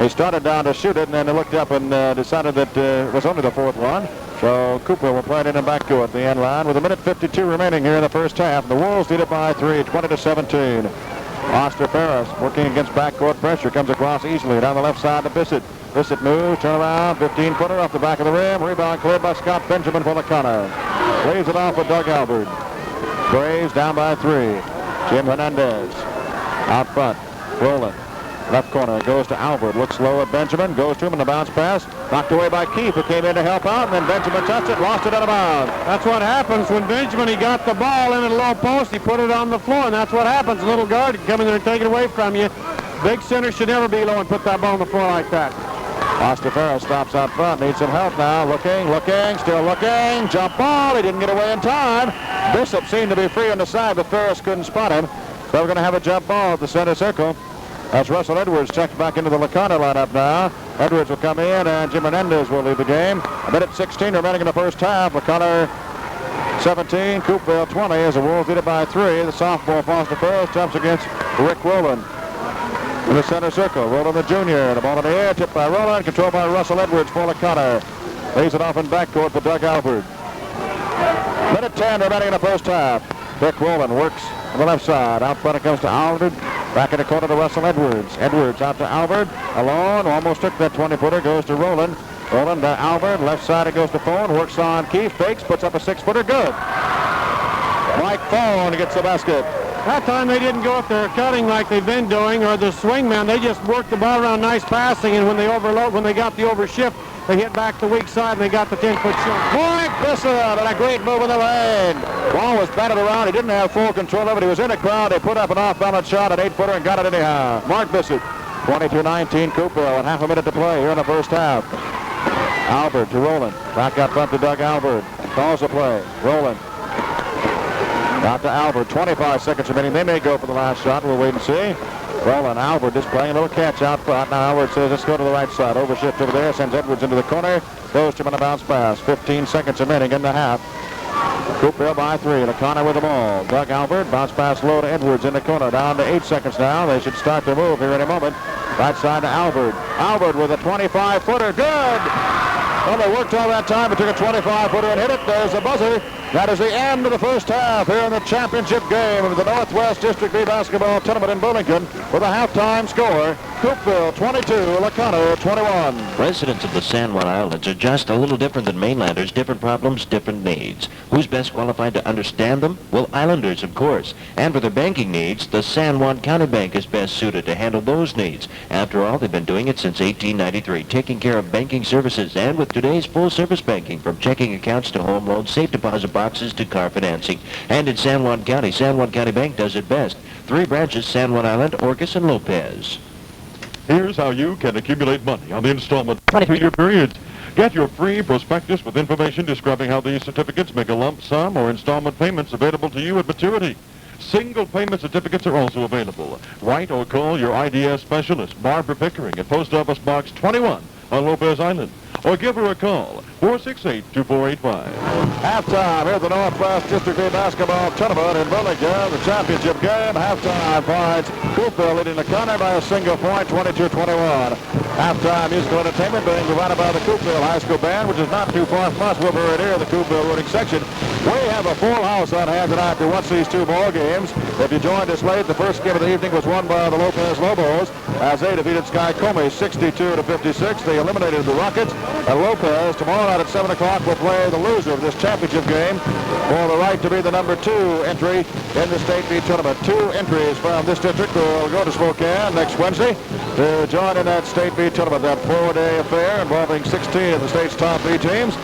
He started down to shoot it, and then he looked up and decided that it was only the 4th one. So Cooper will play it in and back to it, the end line, with 1:52 remaining here in the first half. The Wolves lead it by 3, 20-17. Foster Ferris working against backcourt pressure, comes across easily down the left side to Bissett. Bissett moves, turn around, 15-footer off the back of the rim. Rebound cleared by Scott Benjamin for LeConner. Leaves it off with Doug Albert. Braves down by 3. Jim Hernandez out front. Rowland. Left corner goes to Albert. Looks low at Benjamin. Goes to him in the bounce pass. Knocked away by Keefe, who came in to help out. And then Benjamin touched it. Lost it out of bounds. That's what happens when Benjamin, he got the ball in at a low post. He put it on the floor. And that's what happens. A little guard can come in there and take it away from you. Big center should never be low and put that ball on the floor like that. Foster Ferris stops out front. Needs some help now. Looking. Still looking. Jump ball. He didn't get away in time. Bishop seemed to be free on the side, but Ferris couldn't spot him. So we're going to have a jump ball at the center circle. As Russell Edwards checks back into the LeConner lineup now. Edwards will come in, and Jim Hernandez will lead the game. 1:16 remaining in the first half. LeConner 17, Coupeville 20 as the Wolves lead it by 3. The sophomore Foster Ferris jumps against Rick Rowland. In the center circle, Rowland the junior. The ball in the air, tipped by Rowland, controlled by Russell Edwards for LeConner. Lays it off in backcourt for Doug Albert. 1:10 remaining in the first half. Rick Rowland works on the left side. Out front it comes to Albert. Back in the corner to Russell Edwards. Edwards out to Albert. Alone, almost took that 20-footer. Goes to Rowland. Rowland to Albert. Left side it goes to Phone. Works on Keefe. Fakes. Puts up a 6-footer. Good. Mike Phone gets the basket. That time they didn't go up there cutting like they've been doing, or the swing man. They just worked the ball around, nice passing, and when they got the overshift, they hit back the weak side and they got the 10-foot shot. Mike Bissett and a great move in the lane. Ball was batted around. He didn't have full control of it. He was in the crowd. They put up an off-balance shot, an 8-footer, and got it anyhow. Mark Bissett, 22-19 Coupeville, and half a minute to play here in the first half. Albert to Rowland. Back out front to Doug Albert. Calls the play. Rowland. Out to Albert. 25 seconds remaining. They may go for the last shot. We'll wait and see. Rowland, Albert just playing a little catch out front. Now Albert says, let's go to the right side. Overshift over there. Sends Edwards into the corner. Goes to him on a bounce pass. 15 seconds remaining in the half. Coupeville by 3. LeConner with the ball. Doug Albert. Bounce pass low to Edwards in the corner. Down to 8 seconds now. They should start to move here in a moment. Right side to Albert. Albert with a 25-footer. Good! Well, they worked all that time. It took a 25-footer and hit it. There's the buzzer. That is the end of the first half here in the championship game of the Northwest District B basketball tournament in Burlington with a halftime score. Coupeville 22, LeConner 21. Residents of the San Juan Islands are just a little different than mainlanders. Different problems, different needs. Who's best qualified to understand them? Well, islanders, of course. And for their banking needs, the San Juan County Bank is best suited to handle those needs. After all, they've been doing it since 1893, taking care of banking services, and with today's full-service banking, from checking accounts to home loans, safe deposit boxes to car financing. And in San Juan County Bank does it best. 3 branches, San Juan Island, Orcas, and Lopez. Here's how you can accumulate money on the installment 23-year periods. Get your free prospectus with information describing how these certificates make a lump sum or installment payments available to you at maturity. Single payment certificates are also available. Write or call your IDS specialist, Barbara Pickering, at Post Office Box 21 on Lopez Island. Or give her a call, 468-2485. Halftime here at the Northwest District A basketball tournament in Burlington. The championship game. Halftime finds Coupeville leading LeConner by a single point, 22-21. Halftime musical entertainment being provided by the Coupeville High School Band, which is not too far from us. We're very near the Coupeville rooting section. We have a full house on hand tonight to watch these two ball games. If you joined us late, the first game of the evening was won by the Lopez Lobos as they defeated Sky Comey 62-56. They eliminated the Rockets. And Lopez, tomorrow night at 7 o'clock, will play the loser of this championship game for the right to be the number 2 entry in the State B tournament. 2 entries from this district will go to Spokane next Wednesday to join in that State B tournament, that 4-day affair involving 16 of the state's top B teams.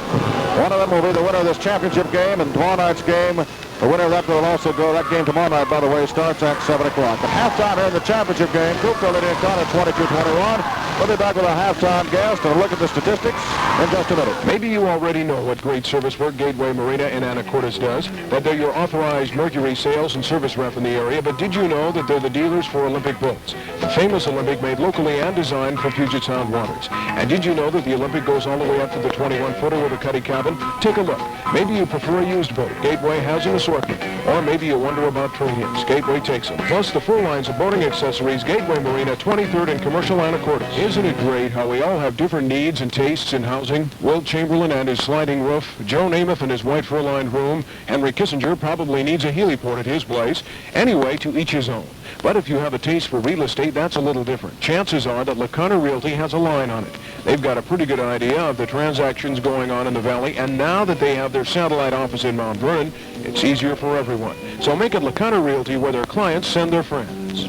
One of them will be the winner of this championship game, and tomorrow night's game, the winner of that will also go. That game tomorrow night, by the way, starts at 7 o'clock. At halftime here in the championship game, Coupeville leading Connor 22-21. We'll be back with a halftime guest and a look at the statistics in just a minute. Maybe you already know what great service work Gateway Marina in Anacortes does, that they're your authorized Mercury sales and service rep in the area, but did you know that they're the dealers for Olympic boats? The famous Olympic made locally and designed for Puget Sound waters. And did you know that the Olympic goes all the way up to the 21-footer with a cuddy cabin? Take a look. Maybe you prefer a used boat. Gateway has an assortment. Or maybe you wonder about trade-ins. Gateway takes them. Plus the full lines of boating accessories, Gateway Marina, 23rd and Commercial Anacortes. Isn't it great how we all have different needs and tastes in housing? Will Chamberlain and his sliding roof, Joe Namath and his white fur-lined room, Henry Kissinger probably needs a heliport at his place. Anyway, to each his own. But if you have a taste for real estate, that's a little different. Chances are that LaConner Realty has a line on it. They've got a pretty good idea of the transactions going on in the valley, and now that they have their satellite office in Mount Vernon, it's easier for everyone. So make it LaConner Realty where their clients send their friends.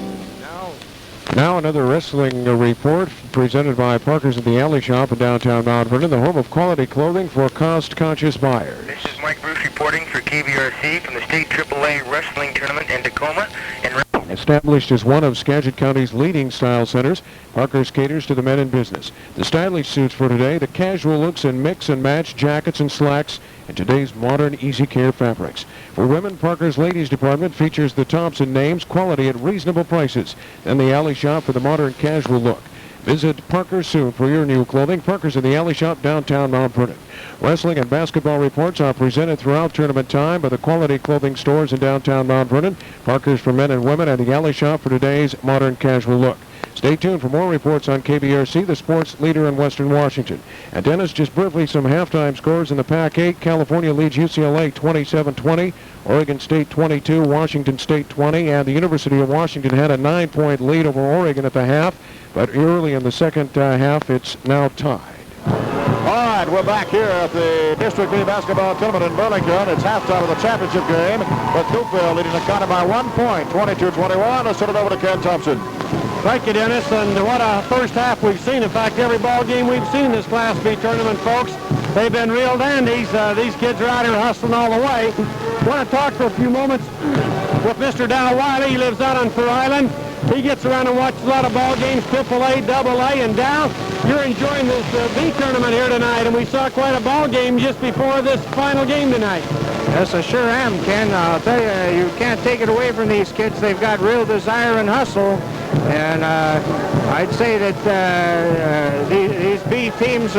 Now another wrestling report presented by Parker's at the Alley Shop in downtown Mount Vernon, the home of quality clothing for cost-conscious buyers. This is Mike Bruce reporting for KBRC from the State AAA Wrestling Tournament in Tacoma. Established as one of Skagit County's leading style centers, Parker's caters to the men in business. The stylish suits for today, the casual looks in mix and match jackets and slacks, and today's modern easy care fabrics. For women, Parker's ladies department features the Thompson names, quality at reasonable prices. Then the Alley Shop for the modern casual look. Visit Parker soon for your new clothing. Parker's in the Alley Shop, downtown Mount Vernon. Wrestling and basketball reports are presented throughout tournament time by the quality clothing stores in downtown Mount Vernon. Parker's for men and women, and the Alley Shop for today's modern casual look. Stay tuned for more reports on KBRC, the sports leader in Western Washington. And Dennis, just briefly, some halftime scores in the Pac-8. California leads UCLA 27-20, Oregon State 22, Washington State 20, and the University of Washington had a 9-point lead over Oregon at the half, but early in the second half, it's now tied. All right, we're back here at the District B basketball tournament in Burlington. It's halftime of the championship game, but Coupeville leading the Connor by 1 point, 22-21. Let's turn it over to Ken Thompson. Thank you, Dennis, and what a first half we've seen. In fact, every ball game we've seen in this Class B tournament, folks, they've been real dandies. These kids are out here hustling all the way. Want to talk for a few moments with Mr. Dow Wiley. He lives out on Fur Island. He gets around and watches a lot of ball games, AAA, AA, and Dow, you're enjoying this B tournament here tonight, and we saw quite a ball game just before this final game tonight. Yes, I sure am, Ken. I'll tell you, you can't take it away from these kids. They've got real desire and hustle, and I'd say that these B teams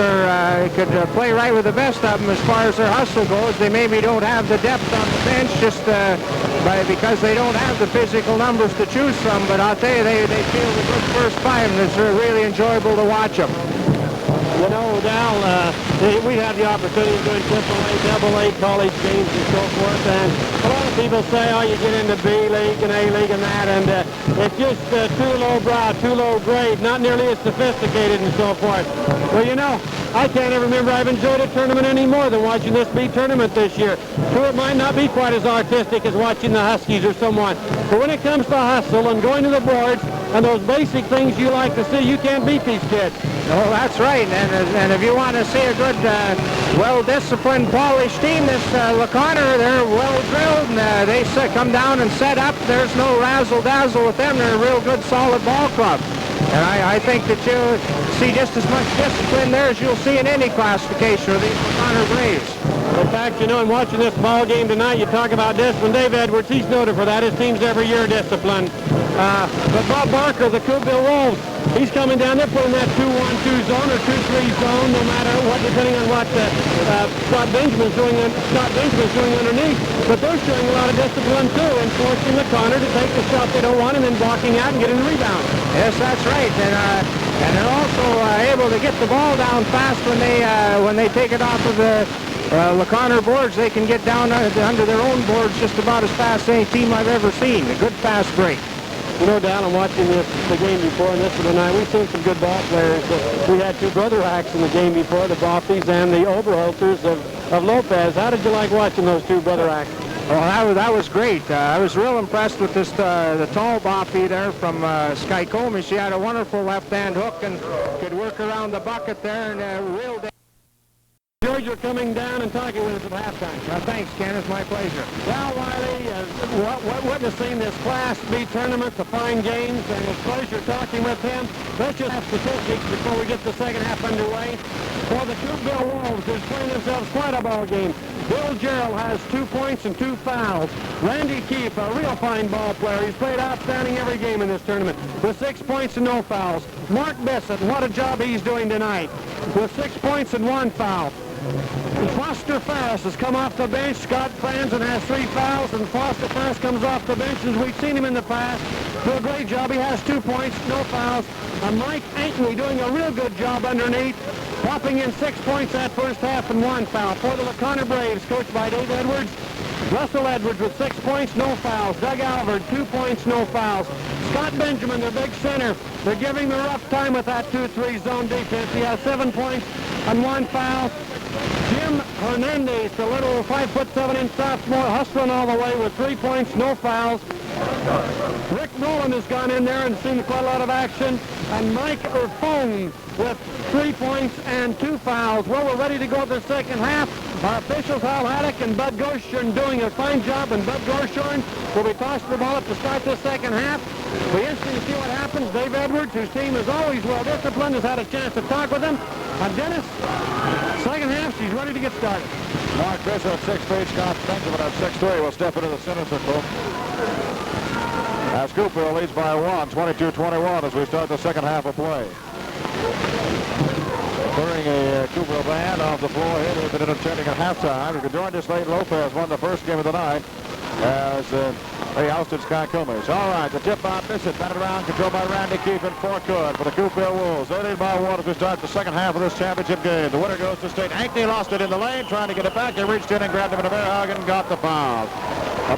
could play right with the best of them as far as their hustle goes. They maybe don't have the depth on the bench just because they don't have the physical numbers to choose from, but I'll tell you, they feel the good first five, and it's really enjoyable to watch them. You know, Dal, we had the opportunity of doing AAA, AA college games and so forth, and a lot of people say, oh, you get into B League and A League and that, and it's just too lowbrow, too low grade, not nearly as sophisticated and so forth. Well, you know, I can't even remember I've enjoyed a tournament any more than watching this B tournament this year. True, it might not be quite as artistic as watching the Huskies or someone, but when it comes to hustle and going to the boards and those basic things you like to see, you can't beat these kids. Oh, that's right, and if you want to see a good, well-disciplined, polished team, this LaConner, they're well-drilled, and they come down and set up. There's no razzle-dazzle with them. They're a real good, solid ball club. And I think that you'll see just as much discipline there as you'll see in any classification of these LaConner Braves. In fact, you know, in watching this ball game tonight, you talk about discipline. Dave Edwards, he's noted for that. His team's every year disciplined. But Bob Barker, the Coupeville Wolves, he's coming down there putting that 2-1-2 zone or 2-3 zone, no matter what, depending on what Scott Benjamin's doing underneath. But they're showing a lot of discipline, too, and forcing LaConner to take the shot they don't want and then blocking out and getting the rebound. Yes, that's right. And they're also able to get the ball down fast when they take it off of the LaConner boards, they can get down under their own boards just about as fast as any team I've ever seen. A good fast break. You know, down and watching the game before and this one tonight, we've seen some good ball players. We had two brother hacks in the game before, the Boffies and the Oberholzers of Lopez. How did you like watching those two brother hacks? Well, that was great. I was real impressed with this the tall Boffy there from Skycombe. She had a wonderful left-hand hook and could work around the bucket there and real. George, you're coming down and talking with us at halftime. Thanks, Ken. It's my pleasure. Well, Wiley, witnessing this Class B tournament, the fine games, and it's a pleasure talking with him. Let's just have statistics before we get the second half underway. For the Coupeville Wolves, who's playing themselves quite a ball game. Bill Gerald has 2 points and 2 fouls. Randy Keefe, a real fine ball player. He's played outstanding every game in this tournament with 6 points and no fouls. Mark Bissett, what a job he's doing tonight with 6 points and 1 foul. Foster Ferris has come off the bench. Scott Franzen has 3 fouls, and Foster Ferris comes off the bench as we've seen him in the past. Do a great job. He has 2 points, no fouls. And Mike Ankney doing a real good job underneath, popping in 6 points that first half and 1 foul. For the LaConner Braves, coached by Dave Edwards, Russell Edwards with 6 points, no fouls. Doug Albert, 2 points, no fouls. Scott Benjamin, their big center, they're giving the rough time with that 2-3 zone defense. He has 7 points and 1 foul. Jim Hernandez, the little 5'7" sophomore, hustling all the way with 3 points, no fouls. Rick Nolan has gone in there and seen quite a lot of action. And Mike Erfone with 3 points and 2 fouls. Well, we're ready to go to the second half. Our officials, Hal Haddock and Bud Gorshorn, doing a fine job, and Bud Gorshorn will be tossing the ball up to start the second half. It'll be interesting to see what happens. Dave Edwards, whose team is always well disciplined, has had a chance to talk with him. And Dennis, second half, she's ready to get started. Mark Fisher at 6 feet, Scott Benjamin at 6'3" will step into the center circle. As Coupeville leads by 1, 22-21 as we start the second half of play. Clearing a Coupeville band off the floor here. They've been entertaining at halftime. You can join us late. Lopez won the first game of the night as they ousted Skycombe. All right, the tip by Bissett, batted around, controlled by Randy Keefe and Forkwood for the Coupeville Wolves. They lead by 1 as we start the second half of this championship game. The winner goes to state. Ankney lost it in the lane, trying to get it back. They reached in and grabbed him in a bear hug and got the foul.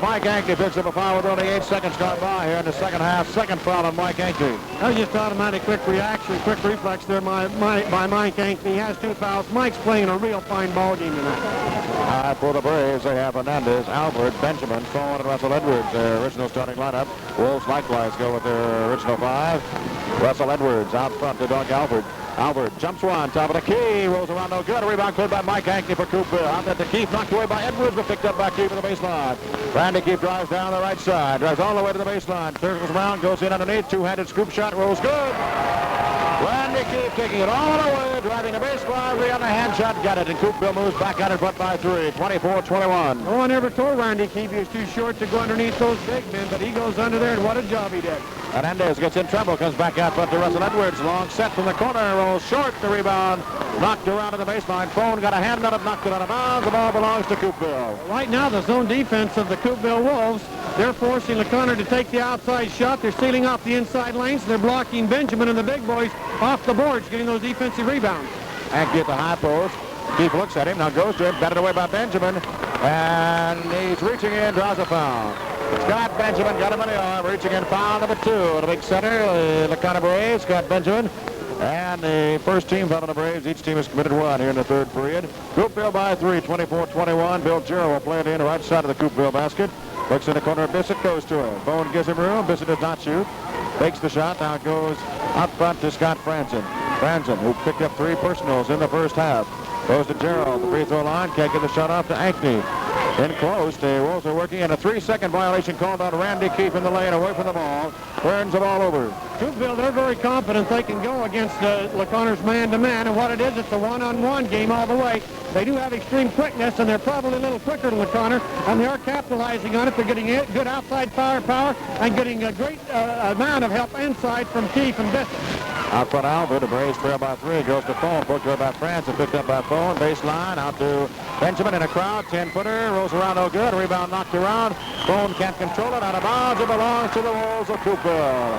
Mike Ankney picks up a foul with only 8 seconds gone by here in the second half. Second foul on Mike Ankney. That was just automatic quick reaction, quick reflex there by Mike Ankney. He has 2 fouls. Mike's playing a real fine ball game tonight. For the Braves, they have Hernandez, Albert, Benjamin, Cohen, and Russell Edwards, their original starting lineup. Wolves likewise go with their original 5. Russell Edwards out front to Doug Albert. Albert jumps one, top of the key, rolls around no good. A rebound cleared by Mike Ankney for Coupeville. Out there to Keefe, knocked away by Edwards, but picked up by Keefe at the baseline. Randy Keefe drives down the right side, drives all the way to the baseline, circles around, goes in underneath, two-handed scoop shot, rolls good. Randy Keefe taking it all the way, driving the baseline, on the hand shot, got it, and Coupeville moves back out in front by 3, 24-21. Oh, I never told Randy Keefe he was too short to go underneath those big men, but he goes under there, and what a job he did. Hernandez gets in trouble, comes back out front to Russell Edwards. Long set from the corner, rolls short, the rebound, knocked around to the baseline. Phone got a hand on it, knocked it out of bounds. The ball belongs to Coupeville. Right now, the zone defense of the Coupeville Wolves, they're forcing LaConner to take the outside shot. They're sealing off the inside lanes. They're blocking Benjamin and the big boys off the boards, getting those defensive rebounds. Ankney at the high post. Keefe looks at him, now goes to him, batted away by Benjamin, and he's reaching in, draws a foul. Scott Benjamin got him in the arm, reaching in, foul number 2. The big center, LaConner Braves, Scott Benjamin. And the first team foul on the Braves. Each team has committed 1 here in the third period. Coupeville by 3, 24-21. Bill Gerald will play it in the right side of the Coupeville basket. Looks in the corner, Bissett goes to him. Bone gives him room, Bissett does not shoot. Takes the shot, now it goes out front to Scott Franzen. Franzen, who picked up 3 personals in the first half. Goes to Gerald, the free throw line, can't get the shot off to Ankney. In close, the Wolves are working, and a 3-second violation called on Randy Keefe in the lane, away from the ball. Turns the ball over. Coupeville, they're very confident they can go against LaConner's man-to-man, and what it is, it's a one-on-one game all the way. They do have extreme quickness, and they're probably a little quicker than LaConner, and they are capitalizing on it. They're getting good outside firepower and getting a great amount of help inside from Keefe and Bissett. Out front, Albert, the Braves trail by 3, goes to Phone, poked away by Franzen, picked up by Phone, baseline, out to Benjamin in a crowd, 10-footer, rolls around no good, rebound knocked around, Phone can't control it, out of bounds, it belongs to the Wolves of Coupeville.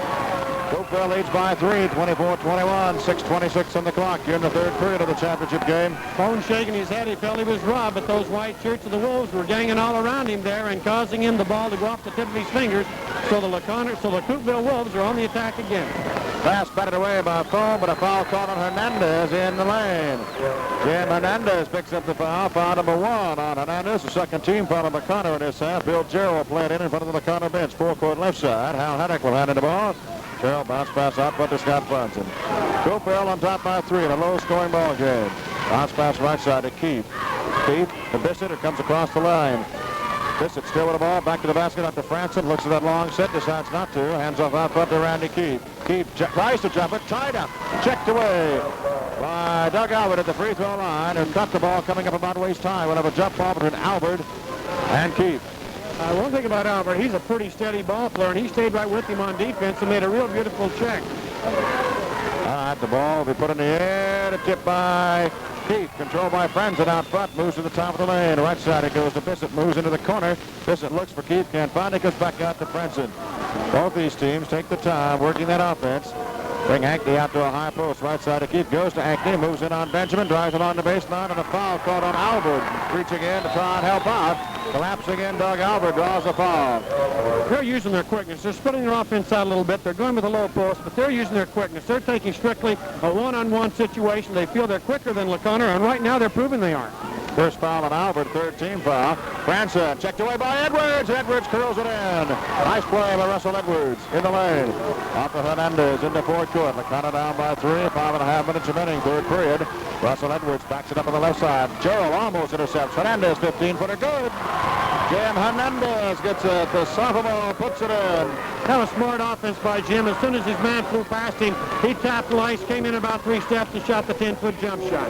Coupeville leads by 3, 24-21, 6:26 on the clock here in the third period of the championship game. Bone shaking his head. He felt he was robbed, but those white shirts of the Wolves were ganging all around him there and causing him the ball to go off the tip of his fingers. So the Coupeville Wolves are on the attack again. Pass batted away by Foam, but a foul called on Hernandez in the lane. Jim Hernandez picks up the foul. Foul number 1 on Hernandez. The second team foul on McConnor in this half. Bill Jarrell playing in front of the McConnor bench. Four-court left side. Hal Haddock will hand in the ball. Jarrell bounce pass out, but to Scott Brunson. Coupeville on top by 3 in a low-scoring ball game. Bounce pass right side to Keefe. Keefe to Bissett. It comes across the line. Bissett still with the ball. Back to the basket up to Franson. Looks at that long set. Decides not to. Hands off out front to Randy Keefe. Keefe tries to jump it. Tied up. Checked away by Doug Albert at the free throw line. Who cut the ball coming up about waist high. We'll have a jump ball between Albert and Keefe. One thing about Albert, he's a pretty steady ball player, and he stayed right with him on defense and made a real beautiful check. All right, the ball will be put in the air to tip by Keefe. Controlled by Franson out front. Moves to the top of the lane. Right side it goes to Bissett. Moves into the corner. Bissett looks for Keefe. Can't find it. Goes back out to Franson. Both these teams take the time working that offense. Bring Ankney out to a high post. Right side to Keefe. Goes to Ankney. Moves in on Benjamin. Drives along the baseline. And a foul called on Albert. Reaching in to try and help out. Collapsing in, Doug Albert draws a foul. They're using their quickness. They're splitting their offense out a little bit. They're going with a low post, but they're using their quickness. They're taking strictly a one-on-one situation. They feel they're quicker than LeConnor, and right now they're proving they are. First foul on Albert, third team foul. Franson checked away by Edwards. Edwards curls it in. Nice play by Russell Edwards in the lane. Off to Hernandez into forecourt. LeConnor down by 3. 5.5 minutes remaining, third period. Russell Edwards backs it up on the left side. Gerald almost intercepts. Hernandez 15-footer good. Jim Hernandez gets it. The sophomore puts it in. That was smart offense by Jim. As soon as his man flew past him, he tapped the ice, came in about 3 steps, and shot the 10-foot jump shot.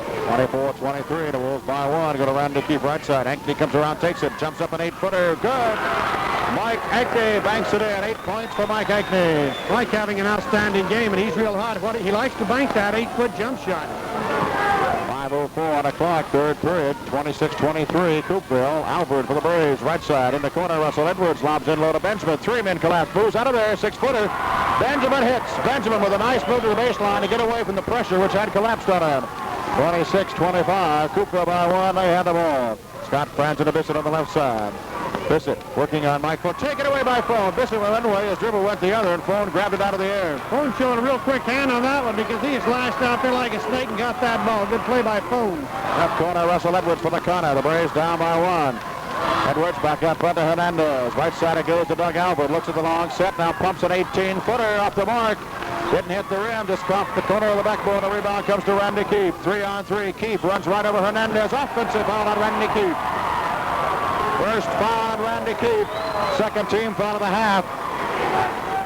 24-23. The Wolves by 1. Go to Randy Keefe right side. Ankney comes around, takes it, jumps up an 8-footer. Good. Mike Ankney banks it in. 8 points for Mike Ankney. Mike having an outstanding game, and he's real hot. He likes to bank that 8-foot jump shot. 5:04 on the clock, third period, 26-23, Coupeville. Albert for the Braves, right side, in the corner, Russell Edwards lobs in low to Benjamin. 3 men collapse, moves out of there, 6-footer. Benjamin hits. Benjamin with a nice move to the baseline to get away from the pressure which had collapsed on him. 26-25, Coupeville by 1, they had the ball. Scott Franson to Bissett on the left side. Bissett working on Mike Fohn. Taken away by Fohn. Bissett went one way, his dribble went the other, and Fohn grabbed it out of the air. Fohn showing a real quick hand on that one because he just lashed out there like a snake and got that ball. Good play by Fohn. Left corner, Russell Edwards for the corner. The Braves down by 1. Edwards back up front to Hernandez. Right side it goes to Doug Albert. Looks at the long set. Now pumps an 18-footer off the mark. Didn't hit the rim. Just off the corner of the backboard. The rebound comes to Randy Keefe. 3-on-3. Keefe runs right over Hernandez. Offensive foul on Randy Keefe. First foul on Randy Keefe. Second team foul of the half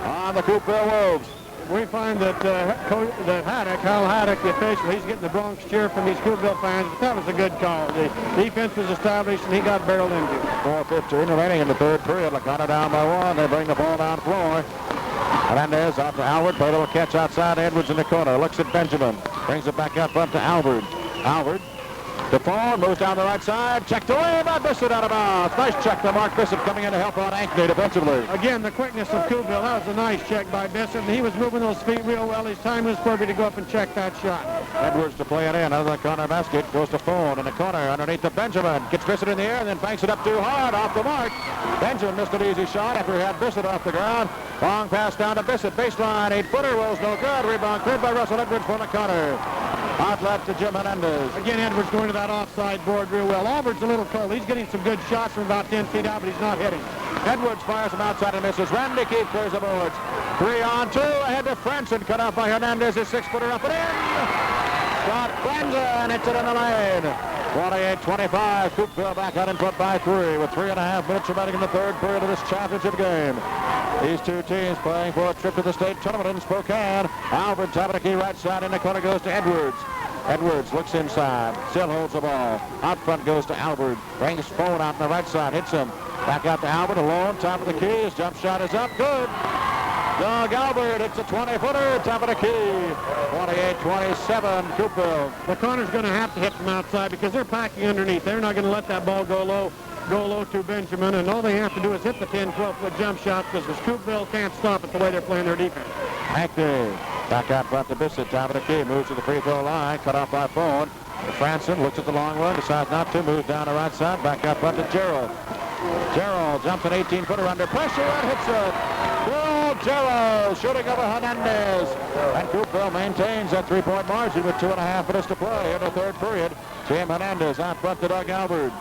on the Coupeville Wolves. We find that Hal Haddock, the official, he's getting the Bronx cheer from these Coupeville fans. But that was a good call. The defense was established, and he got barreled into. 4:15 remaining in the third period. LeConnor down by 1. They bring the ball down floor. Hernandez out to Albert. Play a little catch outside. Edwards in the corner. Looks at Benjamin. Brings it back up front to Albert. Albert. The Fohn moves down the right side. Checked away by Bissett out of bounds. Nice check by Mark Bissett coming in to help out Ankney defensively. Again, the quickness of Coupeville. That was a nice check by Bissett, and he was moving those feet real well. His time was perfect to go up and check that shot. Edwards to play it in. Out of the corner basket. Goes to Fohn in the corner underneath to Benjamin. Gets Bissett in the air and then banks it up too hard off the mark. Benjamin missed an easy shot after he had Bissett off the ground. Long pass down to Bissett. Baseline. 8-footer rolls no good. Rebound cleared by Russell Edwards from the corner. Outlet to Jim Hernandez. Again, Edwards going to that offside board real well. Albert's a little cold. He's getting some good shots from about 10 feet out, but he's not hitting. Edwards fires from outside and misses. Randy Keefe clears the boards. 3-on-2. Ahead to Franson. Cut off by Hernandez. His 6-footer up and in. Scott Franson hits it in the lane. 28-25. Coupeville back out in front by 3 with 3.5 minutes remaining in the third period of this championship game. These two teams playing for a trip to the state tournament in Spokane. Albert tapping the key right side in the corner goes to Edwards. Edwards looks inside, still holds the ball. Out front goes to Albert. Brings Fohn out on the right side, hits him. Back out to Albert alone, top of the key. His jump shot is up, good. Doug Albert hits a 20-footer, top of the key. 28-27, Coupeville. LeConnor's going to have to hit from outside because they're packing underneath. They're not going to let that ball go low to Benjamin, and all they have to do is hit the 10, 12-foot jump shots because Coupeville can't stop it the way they're playing their defense. Hankney back out front to Bissett. Top of the key. Moves to the free throw line. Cut off by Phone. Franson looks at the long one. Decides not to. Moves down the right side. Back out front to Gerald. Gerald jumps an 18-footer under pressure and hits it. Bill Gerald shooting over Hernandez. And Coupeville maintains that three-point margin with 2.5 minutes to play in the third period. Tim Hernandez out front to Doug Albert.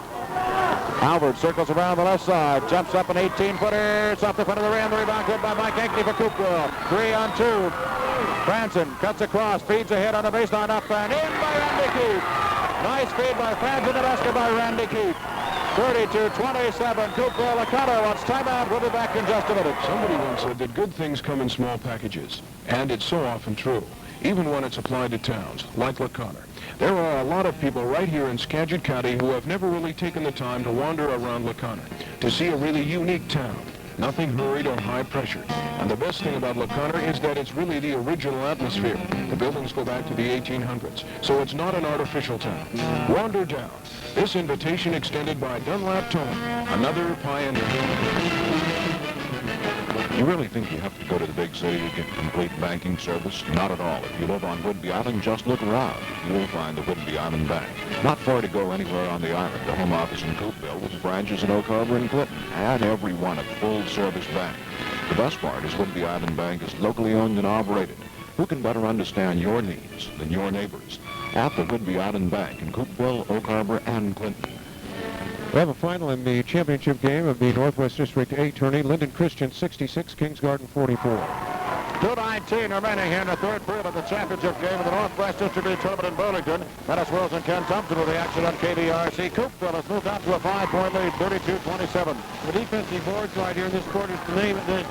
Albert circles around the left side, jumps up an 18-footer. It's off the front of the rim. The rebound good by Mike Hankney for Coupeville. 3-on-2. Franson cuts across, feeds ahead on the baseline, up and in by Randy Keefe. Nice feed by Franson, the basket by Randy Keefe. 32-27. Coupeville. O'Connor wants timeout. We'll be back in just a minute. Somebody once said that good things come in small packages, and it's so often true, even when it's applied to towns like LaConner. There are a lot of people right here in Skagit County who have never really taken the time to wander around LaConner, to see a really unique town. Nothing hurried or high pressure. And the best thing about LaConner is that it's really the original atmosphere. The buildings go back to the 1800s, so it's not an artificial town. Wander down. This invitation extended by Dunlap Towing, another pioneer. You really think you have to go to the big city to get complete banking service? Not at all. If you live on Whidbey Island, just look around. You'll find the Whidbey Island Bank. Not far to go anywhere on the island. The home office in Coupeville with branches in Oak Harbor and Clinton. And every one a full-service bank. The best part is Whidbey Island Bank is locally owned and operated. Who can better understand your needs than your neighbors? At the Whidbey Island Bank in Coupeville, Oak Harbor, and Clinton. We have a final in the championship game of the Northwest District A tourney. Linden Christian 66, Kings Garden 44. 2:19 remaining here in the third period of the championship game of the Northwest District A tournament in Burlington. Dennis Wills and Ken Thompson with the action on KBRC. Coupeville has moved out to a 5-point lead, 32-27. The defensive boards right here in this quarter is the name of the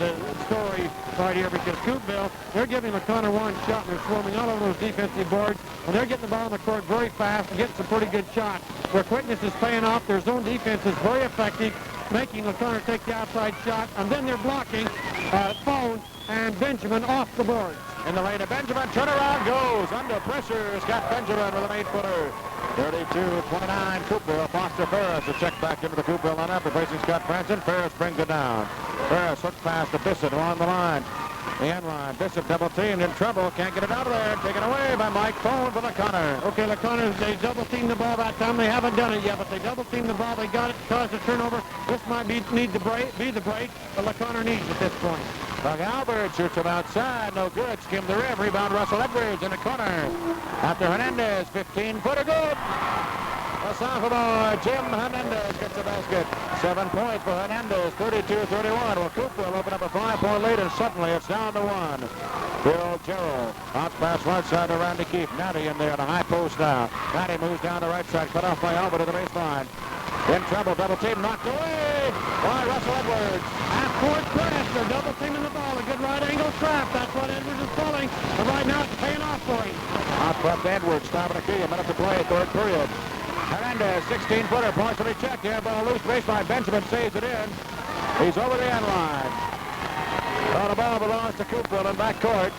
story right here, because Coupeville, they're giving LaConner one shot, and they're swarming all over those defensive boards, and they're getting the ball on the court very fast and getting some pretty good shots. Their quickness is paying off. Their zone defense is very effective, making LaConner take the outside shot, and then they're blocking Phone and Benjamin off the board. In the lane of Benjamin, turnaround goes. Under pressure, Scott Benjamin with an 8-footer. 32-29, Coupeville. Foster Ferris to check back into the Coupeville lineup, replacing Scott Franson. Ferris brings it down. Ferris hooks past to Bissett along the line. The end line. Bissett double teamed, in trouble. Can't get it out of there. Taken away by Mike Phone for LaConner. Okay, LaConner, they double teamed the ball that time. They haven't done it yet, but they double teamed the ball. They got it, caused a turnover. This might be the break, but LaConner needs at this point. Doug Albert shoots from outside. No good. Skimmed the rim. Rebound Russell Edwards in the corner. After Hernandez, 15-footer good. A sophomore, Jim Hernandez gets the basket. 7 points for Hernandez, 32-31. Well, Coupeville open up a 5-point lead, and suddenly it's down to 1. Bill Gerald, bounce pass right side to Randy Keefe. Natty in there on a high post now. Natty moves down the right side, cut off by Albert to the baseline. In trouble, double team knocked away by Russell Edwards. Half-court press, they're double teaming the ball. A good right angle trap. That's what Edwards is pulling. But right now it's paying off for him. Out front, Edwards, top of the key, a minute to play, third period. Hernandez, 16-footer, partially checked. Here, ball loose, baseline. Benjamin saves it in. He's over the end line. Well, the ball belongs to Coupeville in backcourt.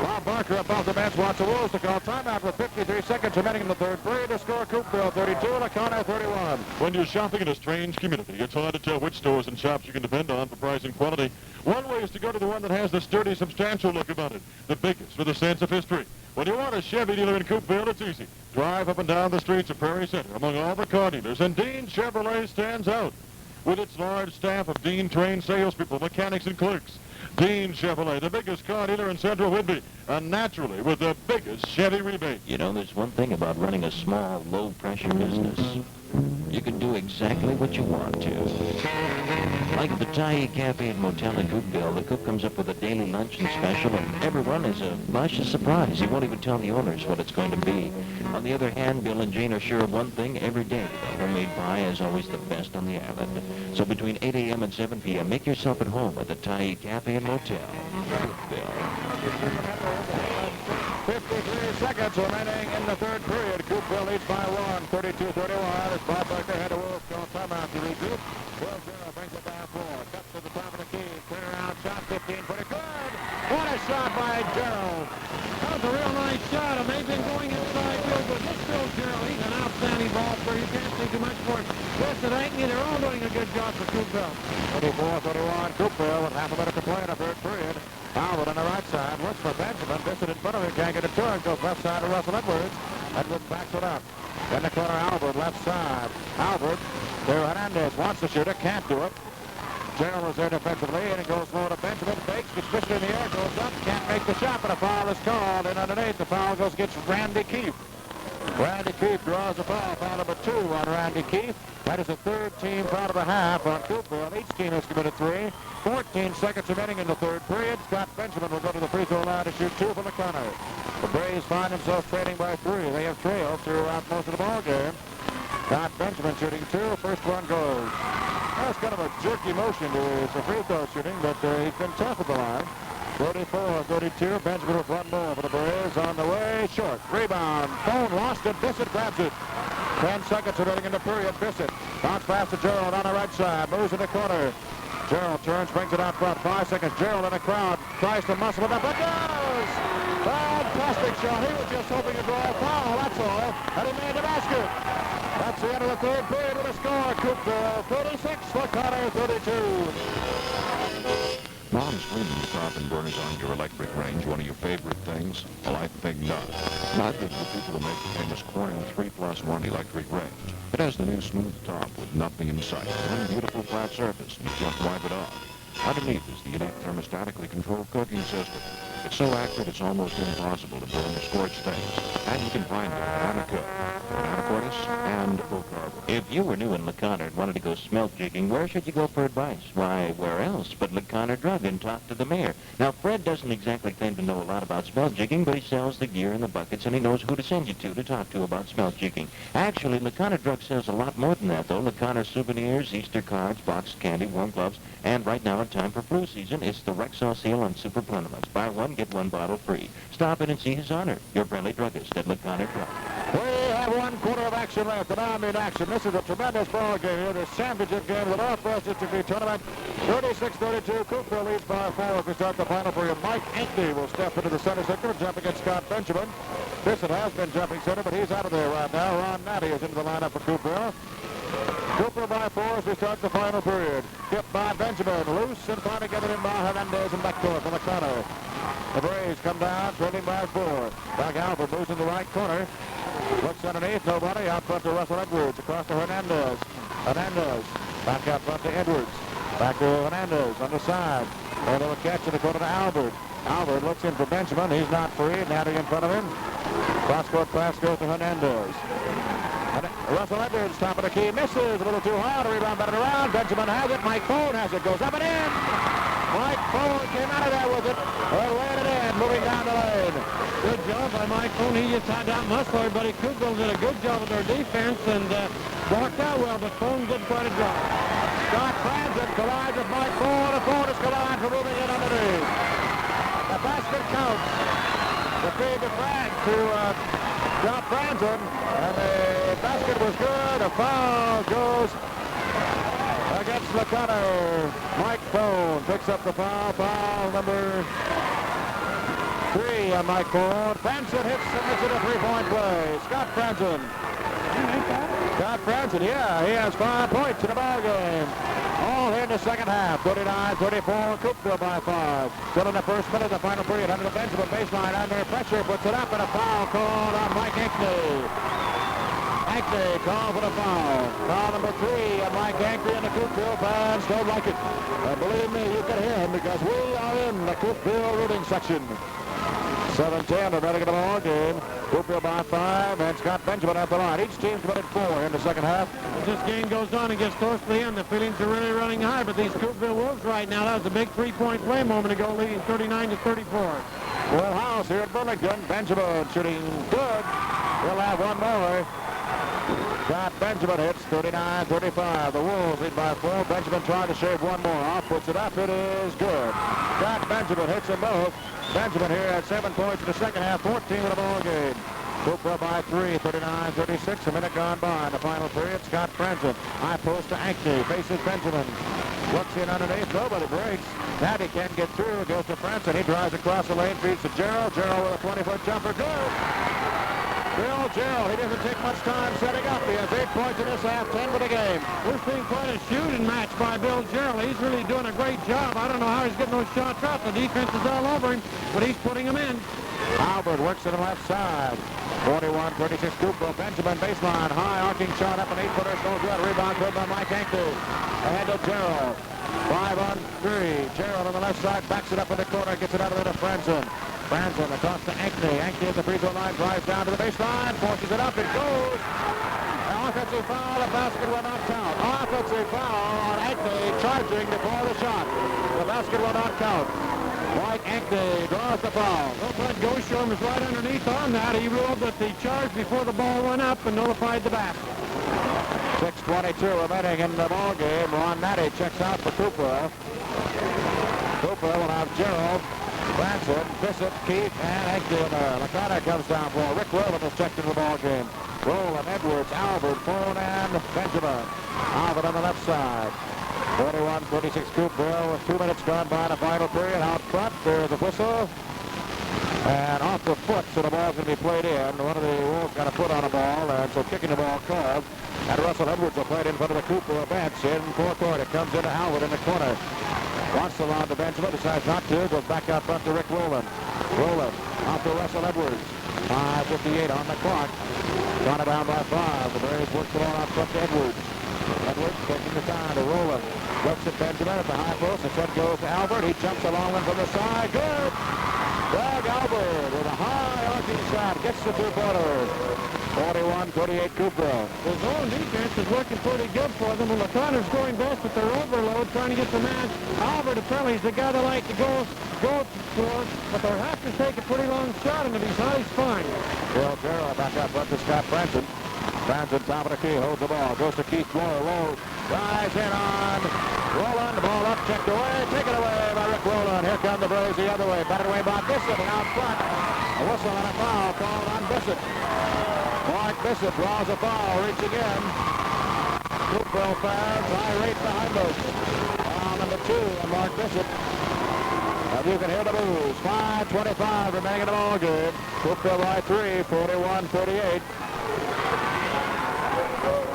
Bob Barker up off the bench wants the Wolves to call timeout with 53 seconds remaining in the third period to score Coupeville 32, LaConner 31. When you're shopping in a strange community, it's hard to tell which stores and shops you can depend on for price and quality. One way is to go to the one that has the sturdy, substantial look about it, the biggest with a sense of history. When you want a Chevy dealer in Coupeville, it's easy. Drive up and down the streets of Prairie Center among all the car dealers, and Dean Chevrolet stands out. With its large staff of Dean-trained salespeople, mechanics, and clerks. Dean Chevrolet, the biggest car dealer in Central Whidbey, and naturally with the biggest Chevy rebate. You know, there's one thing about running a small, low-pressure business. You can do exactly what you want to. Like the Thai Cafe and Motel in Coupeville, the cook comes up with a daily luncheon special, and everyone is a luscious surprise. He won't even tell the owners what it's going to be. On the other hand, Bill and Jane are sure of one thing every day. The homemade pie is always the best on the island. So between 8 a.m. and 7 p.m., make yourself at home at the Thai Cafe and Motel, Coupeville. 53 seconds remaining in the third period. Coupeville leads by 1, 32-31. As Bob Barker had a Wolves call timeout to regroup. Will Gerald brings it down 4. Cuts to the top of the key. Clear out shot, 15 for the good. What a shot by Gerald. That was a real nice shot, and they've been going inside real good. Look, Bill Gerald, he's an outstanding ball player. You can't say too much for him. Listen, Hankney, they're all doing a good job for Coupeville. 34-31, Coupeville with half a minute to play in the third period. Albert on the right side. Looks for Benjamin. Bissett in front of him, can't get a turn. Goes left side to Russell Edwards. Edwards backs it up. In the corner, Albert, left side. Albert to Hernandez. Wants to shoot it, can't do it. Gerald is there defensively, and it goes low to Benjamin. Fakes, gets pushed in the air, goes up, can't make the shot, but a foul is called. And underneath, the foul goes against Randy Keefe. Randy Keefe draws a foul. Foul number 2 on Randy Keefe. That is the third team foul of the half on Coupeville. Each team has committed 3. 14 seconds remaining in the third period. Scott Benjamin will go to the free throw line to shoot 2 from the corner. The Braves find themselves trailing by 3. They have trailed throughout most of the ball game. Scott Benjamin shooting 2. First one goes. That's kind of a jerky motion to his free throw shooting, but he's been tough at the line. 34-32. Benjamin with one more for the Braves on the way. Short. Rebound. Phone lost it. Bissett grabs it. 10 seconds remaining in the period. Bissett bounce pass to Gerald on the right side. Moves in the corner. Gerald turns, brings it out front. 5 seconds. Gerald in the crowd. Tries to muscle it up, but does! Fantastic shot. He was just hoping to draw a foul, that's all. And he made the basket. That's the end of the third period with a score. Coupeville 36, LaConner 32. Mom's cleaning top and burners on your electric range one of your favorite things? Well, I think not. Neither do the people who make the famous Corning 3+1 electric range. It has the new smooth top with nothing in sight, one beautiful flat surface, and you just wipe it off. Underneath is the unique thermostatically controlled cooking system. It's so accurate it's almost impossible to burn or scorch things. And you can find it in Anaco, Anacortes, and Oak Harbor. If you were new in LaConner and wanted to go smelt jigging, where should you go for advice? Why, where else but LaConner Drug and talk to the mayor. Now, Fred doesn't exactly claim to know a lot about smelt jigging, but he sells the gear and the buckets, and he knows who to send you to talk to about smelt jigging. Actually, LaConner Drug sells a lot more than that, though. LaConner souvenirs, Easter cards, boxed candy, warm gloves, and right now in time for flu season, it's the Rexall sale on Super Plenamous. Buy one, get one bottle free. Stop in and see his honor, your friendly druggist at LaConner Drug. We have 1 quarter of action left, and I'm in action. This is a tremendous ball game here, the championship game of the Northwest District League Tournament. 36-32, Coupeville leads by 4 as we start the final period. Mike Ankney will step into the center sector, jump against Scott Benjamin. Bissett has been jumping center, but he's out of there right now. Ron Natty is into the lineup for Coupeville. Coupeville by 4 as we start the final period. Tipped by Benjamin, loose and finally given in by Hernandez and backdoor from the corner. The Braves come down, trailing by 4. Doug Albert moves in the right corner. Looks underneath, nobody. Out front to Russell Edwards, across to Hernandez. Hernandez, back out front to Edwards. Back to Hernandez on the side. A little catch in the corner to Albert. Albert looks in for Benjamin. He's not free. Natty in front of him. Cross-court pass goes to Hernandez. Russell Edwards, top of the key, misses. A little too high. The rebound batted around. Benjamin has it. Mike Phone has it. Goes up and in. Mike Phone came out of there with it. Ran it in, moving down the lane. Good job by Mike Phone. He just had that muscle. Everybody Coupeville did a good job with their defense and blocked out well, but Phone did quite a job. Scott Franzen collides with Mike Phone. The Phone is collided for moving in underneath. The basket counts. The feed to Frank to Scott Franzen. And the basket was good. A foul goes against LaConner. Mike Phone picks up the foul. Foul number 3 on Mike Phone. Franzen hits and makes it a 3-point play. Scott Franzen. Scott Franzen, yeah, he has 5 points in the ball game. All here in the second half. 39-34, Coupeville by 5. Still in the first minute of the final period. Under the Benjamin baseline, under pressure, puts it up, and a foul called on Mike Ankney. Ankney called for the foul. Foul number 3 on Mike Ankney, and the Coupeville fans don't like it. And believe me, you can hear him because we are in the Coupeville rooting section. 7-10, they're ready to get a ball game. Coupeville by 5, and Scott Benjamin at the line. Each team's committed 4 in the second half. As this game goes on and gets close to the end, the feelings are really running high, but these Coupeville Wolves right now, that was a big 3-point play a moment ago, leading 39-34. Full house here at Burlington. Benjamin shooting good. We'll have one more. Scott Benjamin hits 39-35. The Wolves lead by 4. Benjamin trying to shave one more off. Puts it up. It is good. Scott Benjamin hits them both. Benjamin here at 7 points in the second half. 14 in the ball game. Coupeville by 3. 39-36. A minute gone by in the final period. Scott Franzen. High post to Ankney. Faces Benjamin. Looks in underneath. Nobody breaks. Natty can't get through. Goes to Franzen. He drives across the lane. Feeds to Gerald. Gerald with a 20-foot jumper. Good. Bill Gerald, he doesn't take much time setting up. He has 8 points in this half, 10 for the game. We're seeing quite a shooting match by Bill Gerald. He's really doing a great job. I don't know how he's getting those shots up. The defense is all over him, but he's putting them in. Albert works to the left side. 41-36 Coupeville. Benjamin baseline. High arcing shot up an 8-footer. No good. Rebound good by Mike Ankle. Ahead to Gerald. 5-on-3. Gerald on the left side. Backs it up in the corner. Gets it out of there to Franzen. Franzen across to Ankney. Ankney at the free throw line. Drives down to the baseline. Forces it up. It goes. An offensive foul. The basket will not count. Offensive foul on Ankney charging before the shot. The basket will not count. Mike Ankney draws the foul. Well, Bud Goshorn was right underneath on that. He ruled that the charge before the ball went up and nullified the back. 6:22 remaining in the ball game. Ron Natty checks out for Cooper. Cooper will have Gerald, Branson, Bissett, Keefe, and Ankney. McConaughey comes down for Rick Rowland is checked into the ball game. Rowland, Edwards, Albert, Fone, and Benjamin. Albert on the left side. 41-36 Coupeville with 2 minutes gone by the final period. Out front, there's a whistle. And off the foot, so the ball's going to be played in. One of the Wolves got a foot on the ball, and so kicking the ball called. And Russell Edwards will play it in front of the Coupeville bench in forecourt. It comes into Howard in the corner. Wants the line to Benjamin, decides not to. Goes back out front to Rick Rowland. Rowland off to Russell Edwards. 5:58 on the clock. Gone down by 5. The Braves work the ball out front to Edwards. Edwards taking the time to Rowland. Looks at Benjamin at the high post. Instead goes to Albert. He jumps along one from the side. Good! Doug Albert with a high arcing shot. Gets the 2-pointers. 41-38 Coupeville. The zone defense is working pretty good for them. And O'Connor's going best with their overload, trying to get the man. Albert apparently is the guy they like to go for, but they'll have to take a pretty long shot into these high spine. Bill Gerald back up front to Scott Branson. Branson top of the key, holds the ball, goes to Keith Lowe. Drives in on Rowland. The ball up, checked away, taken away by Rick Rowland. Here come the Braves the other way. Batted away by Bissett, and out front. A whistle and a foul called on Bissett. Mark Bissett draws a foul, reaching in. Coupeville fans, irate behind us. Foul number 2 on Mark Bissett. And you can hear the boos. 5:25 remaining in the ball game. Coupeville by 3, 41-38.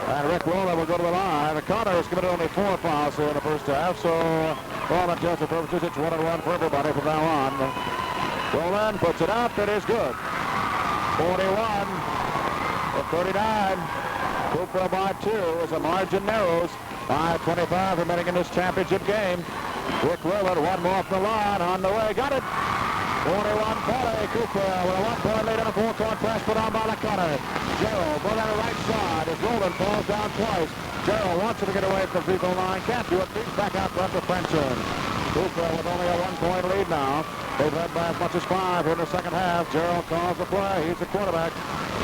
And Rick Rowland will go to the line. Connor has committed only 4 fouls here in the first half, so for all intents and purposes, it's 1-1 for everybody from now on. Rowland puts it up. It is good. 41-39. Coupeville by 2 as the margin narrows. 5:25 remaining in this championship game. Rick Rowland, one more off the line, on the way, got it. 41-40, Coupeville with a 1-point lead in a four-court press put on by O'Connor. Gerald, going on the right side as Rowland falls down twice. Gerald wants to get away from the free throw line, can't do it, beats back out front to Frenson. Coupeville with only a 1-point lead now. They've led by as much as 5 here in the second half. Gerald calls the play, he's the quarterback.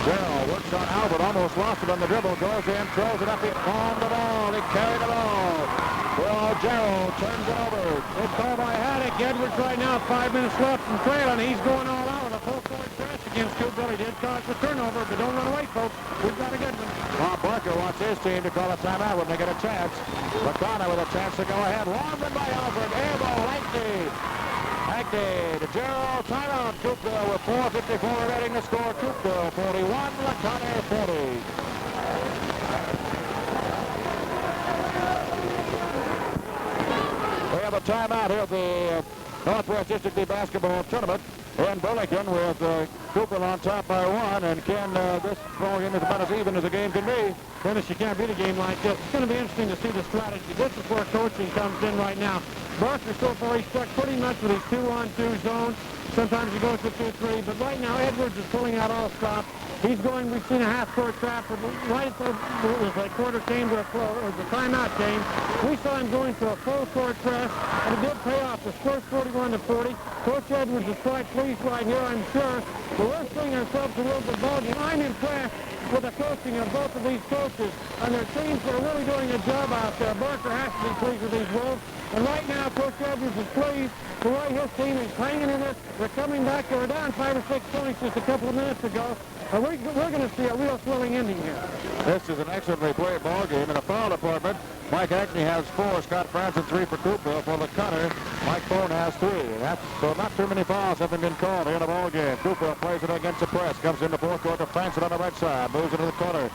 Gerald works on Albert, almost lost it on the dribble, goes in, throws it up, he palmed the ball, he carried the ball. Well, Gerald turns it over. It's called by Haddock. Edwards right now, 5 minutes left from trailing. He's going all out with a full-court press against Coupeville. He did cause the turnover, but don't run away, folks. We've got a good one. Bob Barker wants his team to call a timeout when they get a chance. McConnell with a chance to go ahead. Long run by Alfred. Air ball, Ankney to Gerald. Timeout, Coupeville with 4:54 remaining to score. Coupeville 41, McConnell 40. We have a timeout here at the Northwest District League Basketball Tournament in Burlington with Coupeville on top by 1. And Ken, this ball game is about as even as a game can be. Dennis, you can't beat a game like this. It's going to be interesting to see the strategy. This is where coaching comes in right now. Barker so far, he's stuck pretty much with his 2-on-2 zone. Sometimes he goes with 2-3, but right now Edwards is pulling out all stops. He's going, we've seen a half-court trap, but right at the quarter came to a close, or the timeout came. We saw him going to a full-court press, and it did pay off. The score's 41-40. Coach Edwards is quite pleased right here, I'm sure. But we're seeing ourselves a real good ball game. I'm impressed with the coaching of both of these coaches, and their teams are really doing a job out there. Barker has to be pleased with these Wolves. And right now, Coach Edwards is pleased the way his team is hanging in it. They're coming back. They were down 5 or 6 points just a couple of minutes ago. we're going to see a real thrilling ending here. This is an excellently played ball game. In the foul department, Mike Ackney has 4, Scott Franson 3 for Coupeville. For the cutter, Mike Bone has 3. So not too many fouls have been called here in the ball game. Coupeville plays it against the press. Comes into forecourt to Franson on the right side. Moves into the corner.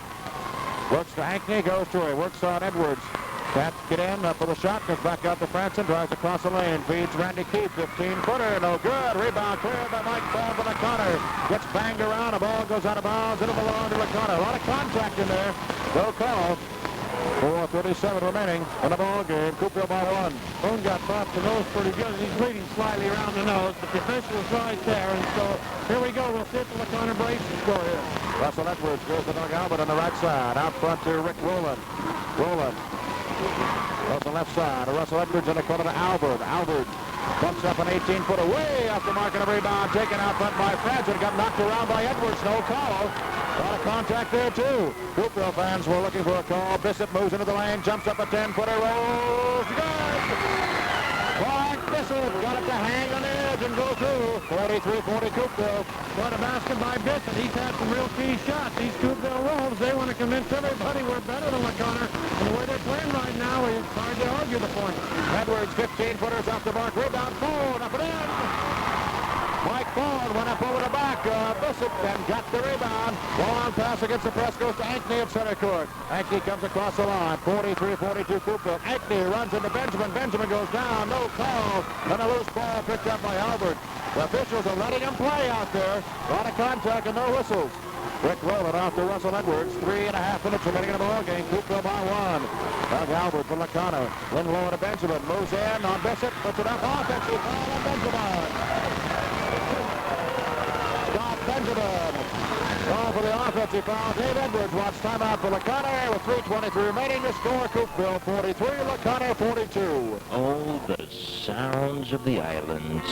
Works to Ackney, goes to him. Works on Edwards. Can't get in for the shot. Comes back out to Franson. Drives across the lane. Feeds Randy Keefe. 15-footer. No good. Rebound cleared by Mike Bone for the cutter. Gets banged around. The ball goes out of bounds. It'll belong to the cutter. A lot of contact in there. No call. 4:37 remaining in the ball game. Coupeville by 1. Bone got bumped the nose pretty good. He's bleeding slightly around the nose, but the official is right there. And so here we go. We'll see if the Lacona Braves can score here. Russell Edwards goes to Doug Albert on the right side. Out front to Rick Rowland. Goes the left side. Russell Edwards in the corner to Albert. Albert bumps up an 18-footer way off the mark of the rebound. Taken out front by Franson. Got knocked around by Edwards. No call. A lot of contact there, too. Coupeville fans were looking for a call. Bishop moves into the lane. Jumps up a 10-footer. Rolls. Good. Clark Bishop got it to hang on the edge and go through. 43-40 Coupeville. What a basket by Bishop. He's had some real key shots. These Coupeville Wolves, they want to convince everybody we're better than Lacona. And the way they're playing right now, it's hard to argue the point. Edwards, 15-footers off the mark. Rebound, Bone, up and in. Mike Bone went up over the back. Bishop and got the rebound. Long pass against the press goes to Ankney at center court. Ankney comes across the line. 43-42 Coupeville. Ankney runs into Benjamin. Benjamin goes down. No call. And a loose ball picked up by Albert. The officials are letting him play out there. A lot of contact and no whistles. Rick Rowland off to Russell Edwards. 3.5 minutes remaining in the ball game. Coupeville by 1. Doug Albert for Lacona. Then low to Benjamin. Moves in on Bishop. Puts it up. Offensive foul on Benjamin. Benjamin. Call for the offensive foul. Dave Edwards wants timeout for Lacona with 3:23 remaining to score. Coupeville 43, Lacona 42. Oh, the sounds of the islands.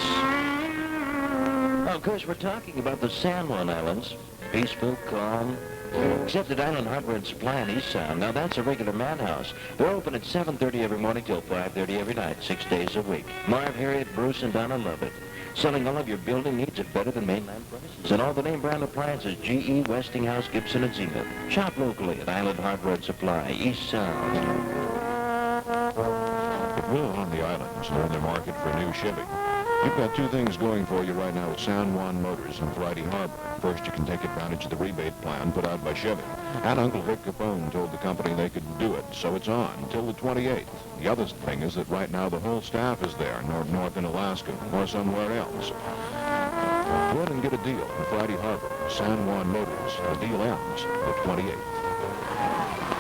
Well, of course, we're talking about the San Juan Islands. Peaceful, calm. Except at Island Hardware and Supply in East Sound. Now, that's a regular madhouse. They're open at 7:30 every morning till 5:30 every night, 6 days a week. Marv, Harriet, Bruce, and Donna love it. Selling all of your building needs at better than mainland prices. And all the name brand appliances, GE, Westinghouse, Gibson, and Zenith. Shop locally at Island Hardware and Supply, East Sound. It will on the islands learn the market for new Chevy. You've got 2 things going for you right now at San Juan Motors in Friday Harbor. First, you can take advantage of the rebate plan put out by Chevy. And Uncle Vic Capone told the company they could do it, so it's on until the 28th. The other thing is that right now the whole staff is there, north in Alaska or somewhere else. Go ahead and get a deal in Friday Harbor, San Juan Motors. The deal ends the 28th.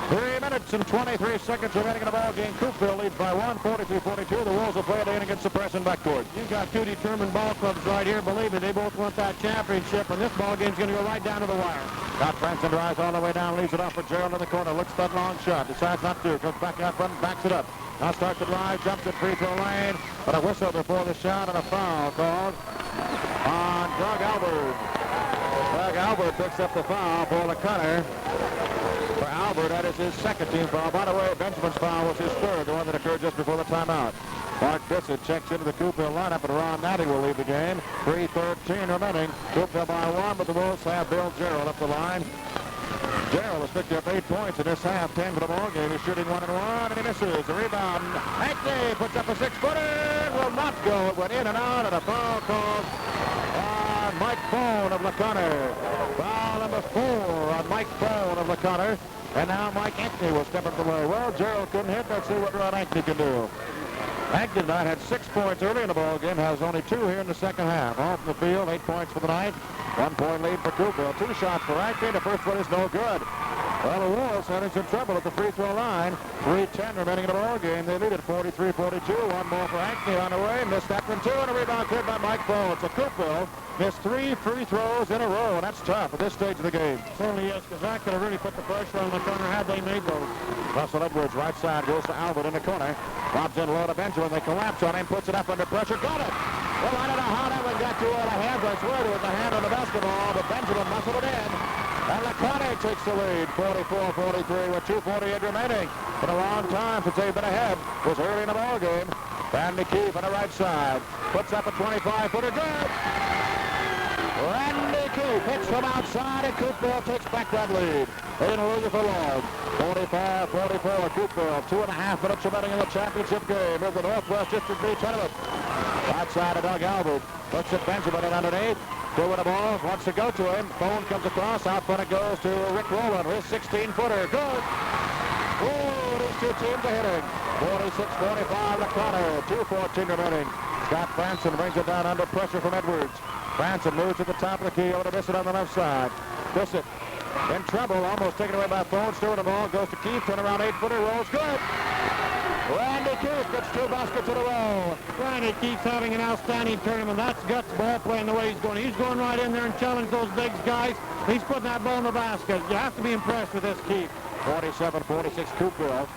3 minutes and 23 seconds remaining in the ball game. Coupeville leads by 1, 43-42. The Wolves will play it in against the press and backcourt. You've got 2 determined ball clubs right here. Believe me, they both want that championship, and this ball game's going to go right down to the wire. Scott Franson drives all the way down, leaves it off for Gerald in the corner. Looks that long shot, decides not to. Comes back out front and backs it up. Now starts the drive, jumps at free throw lane. But a whistle before the shot and a foul called on Doug Albert. Doug Albert picks up the foul for the cutter. For Albert, that is his second team foul. By the way, Benjamin's foul was his third, the one that occurred just before the timeout. Mark Bissett checks into the Coupeville lineup, and Ron Natty will leave the game. 3:13 remaining. Coupeville by 1, but the Wolves have Bill Gerald up the line. Gerald has picked up 8 points in this half, 10 for the ball game. He's shooting 1 and 1, and he misses. The rebound. Ankney puts up a 6-footer. Will not go. It went in and out, and a foul called on Mike Bone of Lacona. Foul number 4 on Mike Bone of Lacona. And now Mike Ankney will step up the way. Well, Gerald couldn't hit. Let's see what Ron Ankney can do. Ankney tonight had 6 points early in the ball game. Has only 2 here in the second half. Off the field, 8 points for the night. 1-point lead for Coupeville. 2 shots for Ankney. The first one is no good. Well, the Wolves having some trouble at the free throw line. 3:10 remaining in the ball game. They lead at 43-42. 1 more for Ankney on the way. Missed that one too, and a rebound cleared by Mike Bone. So Coupeville missed 3 free throws in a row, and that's tough at this stage of the game. Certainly is, because that could have really put the pressure on the corner had they made those. Russell Edwards, right side, goes to Albert in the corner. Lobs in low to Benjamin. They collapse on him, puts it up under pressure. Got it! Well, I don't know how that one got too out of hands. I swear it was a hand on the basketball, but Benjamin muscled it in. And Lacona takes the lead, 44-43 with 2:48 remaining. Been a long time since they've been ahead. It was early in the ball game. Randy Keefe on the right side. Puts up a 25-footer. Good! Randy Keefe hits from outside, and Coupeville takes back that lead. They didn't lose it for long. 45-44, Coupeville. 2.5 minutes remaining in the championship game of the Northwest District B tournament. Right side of Doug Albert. Looks at Benjamin in underneath. Doing the ball. Wants to go to him. Phone comes across. Out front it goes to Rick Rowland. His 16-footer. Good. Oh, these two teams are hitting. 46-45 to Connor. 2:14 remaining. Scott Branson brings it down under pressure from Edwards. Branson moves to the top of the key over to Bissett on the left side. Bissett in trouble, almost taken away by Phone. Stewart the ball goes to Keefe. Turn around 8-footer. Rolls good. Randy Keefe gets 2 baskets in a row. Randy Keefe's having an outstanding tournament. That's guts ball playing the way he's going. He's going right in there and challenging those big guys. He's putting that ball in the basket. You have to be impressed with this Keefe. 47-46 Coupeville.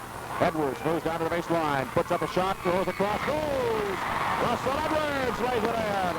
Edwards moves down to the baseline, puts up a shot, throws across, goes! Russell Edwards lays it in.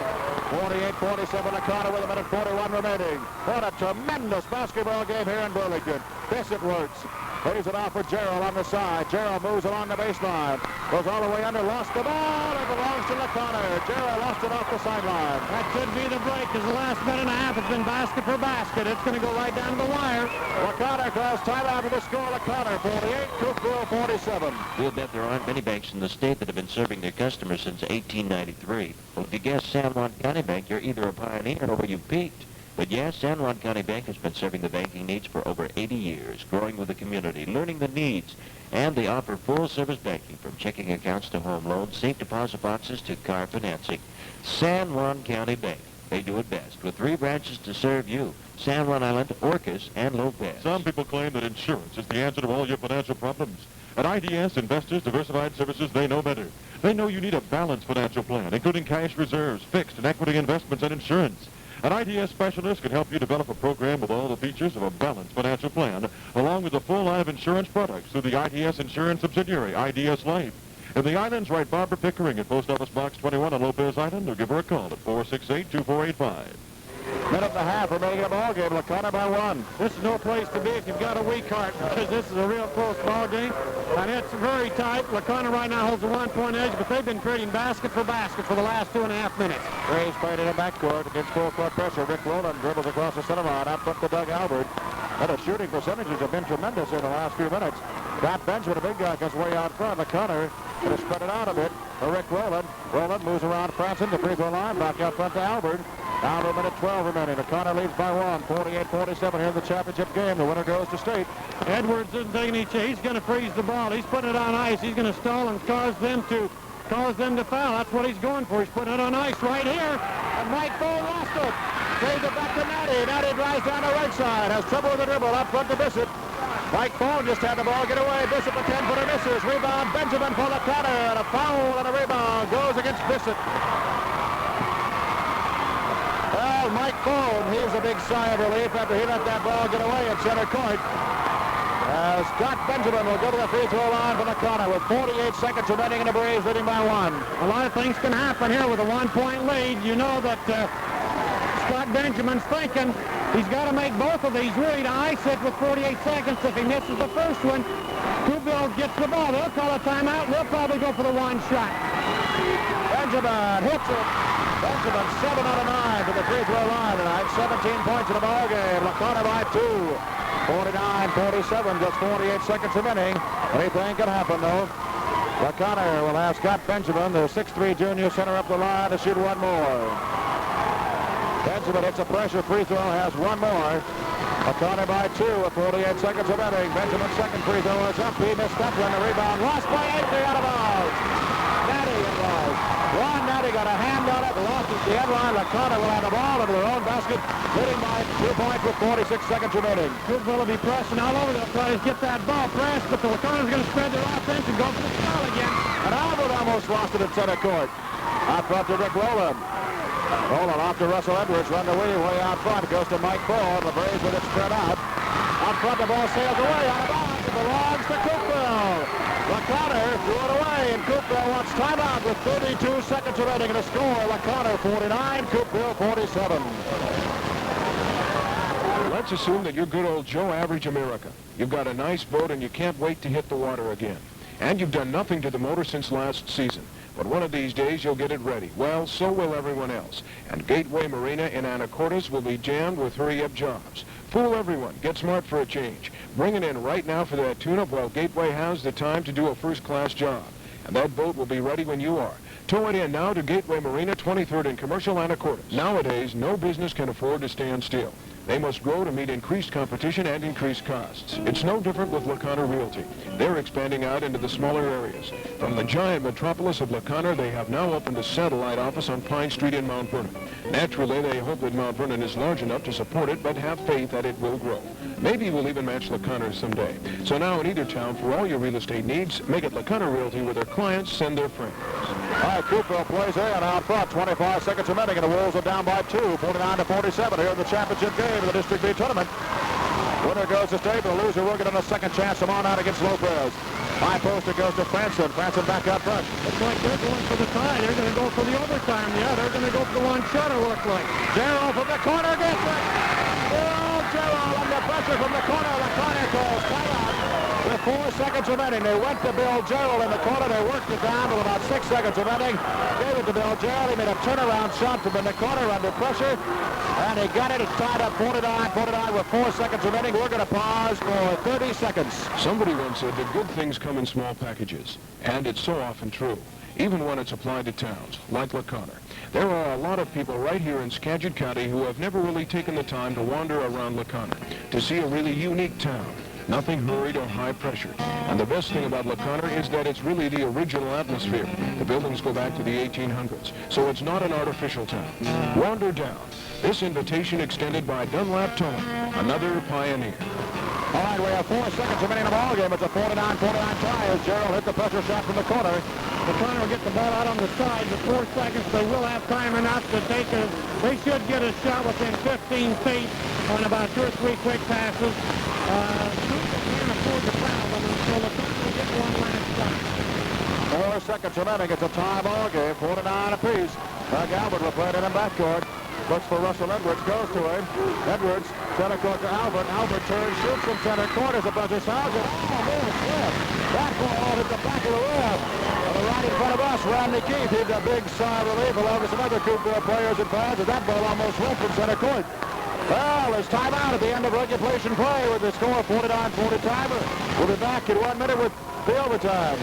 48-47 to Connor with 1:41 remaining. What a tremendous basketball game here in Burlington. Bissett works. Plays it off for Gerald on the side. Gerald moves along the baseline. Goes all the way under, lost the ball. It belongs to Connor. Gerald lost it off the sideline. That could be the break, because the last minute and a half has been basket for basket. It's going to go right down to the wire. Connor calls timeout to the score. Connor 48, Coupeville 47. We'll bet there aren't many banks in the state that have been serving their customers since 1893. Well, if you guess San Juan County Bank, you're either a pioneer or you peaked. But yes, San Juan County Bank has been serving the banking needs for over 80 years, growing with the community, learning the needs, and they offer full-service banking from checking accounts to home loans, safe deposit boxes to car financing. San Juan County Bank. They do it best, with 3 branches to serve you: San Juan Island, Orcas, and Lopez. Some people claim that insurance is the answer to all your financial problems. At IDS, Investors Diversified Services, they know better. They know you need a balanced financial plan, including cash reserves, fixed and equity investments, and insurance. An IDS specialist can help you develop a program with all the features of a balanced financial plan, along with a full line of insurance products through the IDS insurance subsidiary, IDS Life. In the islands, write Barbara Pickering at Post Office Box 21 on Lopez Island, or give her a call at 468-2485. Minute and a half remaining in the ball game. Connor by 1. This is no place to be if you've got a weak heart, because this is a real close ball game, and it's very tight. Connor right now holds a 1-point edge, but they've been trading basket for the last 2.5 minutes. Gray's played in the backcourt against full-court pressure. Rick Rowland dribbles across the center line, out front to Doug Albert. And the shooting percentages have been tremendous in the last few minutes. Scott Benjamin, a big guy, gets way out front. Connor going to spread it out a bit for Rick Rowland. Rowland moves around Franson, the free throw line, back out front to Albert. Down to a minute 12 remaining. Connor leads by 1, 48-47 here in the championship game. The winner goes to state. Edwards isn't taking any chance. He's going to freeze the ball. He's putting it on ice. He's going to stall and cause them to foul. That's what he's going for. He's putting it on ice right here. And Mike Ball lost it. Plays it back to Natty. Natty drives down the right side. Has trouble with the dribble. Up front to Bissett. Mike Ball just had the ball get away. Bissett, the 10-footer misses. Rebound Benjamin for Connor. And a foul and a rebound goes against Bissett. Well, Mike Bone heaves a big sigh of relief after he let that ball get away at center court. Scott Benjamin will go to the free throw line for Connor with 48 seconds remaining in the Braves leading by 1. A lot of things can happen here with a 1-point lead. You know that Scott Benjamin's thinking he's got to make both of these really to ice it with 48 seconds. If he misses the first one, Coupeville gets the ball. They'll call a timeout. They'll probably go for the 1 shot. Benjamin hits it. Benjamin 7 out of 9 to the free throw line tonight. 17 points in the ball game. Connor by 2. 49-47, just 48 seconds remaining. Anything can happen, though. Connor will have Scott Benjamin, the 6'3 junior center, up the line to shoot 1 more. Benjamin hits a pressure free throw, has 1 more. Connor by 2 with 48 seconds remaining. Benjamin's second free throw is up. He missed that one. The rebound lost by 8 out of bounds. Natty it was. Ron Natty got a hand on it, lost at the end line. Connor will have the ball into their own basket, leading by 2 points with 46 seconds remaining. Coupeville will be pressing all over. They'll try to get that ball pressed, but the Connor's going to spread their offense and go for the foul again. And Albert almost lost it at center court. Out front to Rick Rowland. Rowland off to Russell Edwards, run away way out front. Goes to Mike Ball. The Braves with it spread out. Out front, the ball sails away out of bounds. It belongs to Coupeville. Connor threw it away, and Coupeville wants timeout with 32 seconds remaining in the score. Connor 49, Coupeville 47. Let's assume that you're good old Joe Average America. You've got a nice boat and you can't wait to hit the water again. And you've done nothing to the motor since last season. but one of these days you'll get it ready. Well, so will everyone else. And Gateway Marina in Anacortes will be jammed with hurry-up jobs. Fool everyone. Get smart for a change. Bring it in right now for that tune-up while Gateway has the time to do a first-class job. And that boat will be ready when you are. Tow it in now to Gateway Marina, 23rd and Commercial, Anacortes. Nowadays, no business can afford to stand still. They must grow to meet increased competition and increased costs. It's no different with LaConner Realty. They're expanding out into the smaller areas. From the giant metropolis of LaConner, they have now opened a satellite office on Pine Street in Mount Vernon. Naturally, they hope that Mount Vernon is large enough to support it, but have faith that it will grow. Maybe we'll even match LaConner someday. So now in either town, for all your real estate needs, make it LaConner Realty where their clients send their friends. All right, Coupeville plays in out front. 25 seconds remaining, and the Wolves are down by 2, 49-47 here in the championship game of the District B tournament. Winner goes to state, the loser will get on a second chance tomorrow night against Lopez. High poster goes to Franson. Franson back out front. Looks like they're going for the tie. They're going to go for the overtime. Yeah, they're going to go for the one shot, it looks like. Gerald from the corner gets it. Oh, Gerald under pressure from the corner. The corner calls timeout. With 4 seconds remaining, they went to Bill Gerald in the corner. They worked it down with about 6 seconds remaining. Gave it to Bill Gerald. He made a turnaround shot from in the corner under pressure. And he got it. It's tied up 49 with 4 seconds remaining. We're going to pause for 30 seconds. Somebody once said that good things come in small packages. And it's so often true, even when it's applied to towns, like LaConner. There are a lot of people right here in Skagit County who have never really taken the time to wander around LaConner, to see a really unique town. Nothing hurried or high pressure. And the best thing about LaConner is that it's really the original atmosphere. The buildings go back to the 1800s, so it's not an artificial town. Wander down. This invitation extended by Dunlap Towing, another pioneer. All right, we have 4 seconds remaining in the ball game. It's a 49-49 tie as Gerald hit the pressure shot from the corner. LaConner will get the ball out on the side. With 4 seconds, they will have time enough to take a... They should get a shot within 15 feet on about 2 or 3 quick passes. Coupeville can't afford to foul them, and so LaConner will get one last shot. 4 seconds remaining. It's a tie ball game, 49 apiece. Doug Albert will play it in the backcourt. Looks for Russell Edwards, goes to him. Edwards, center court to Albert. Albert turns, shoots from center court as a buzzer sounds it. Oh, man, slip. That ball hit the back of the rim. And right in front of us, Randy Keefe heaved a big sigh of relief along with some other Coupeville players and fans as that ball almost went from center court. Well, there's timeout at the end of regulation play with the score 49-40 timer. We'll be back in 1 minute with the overtime.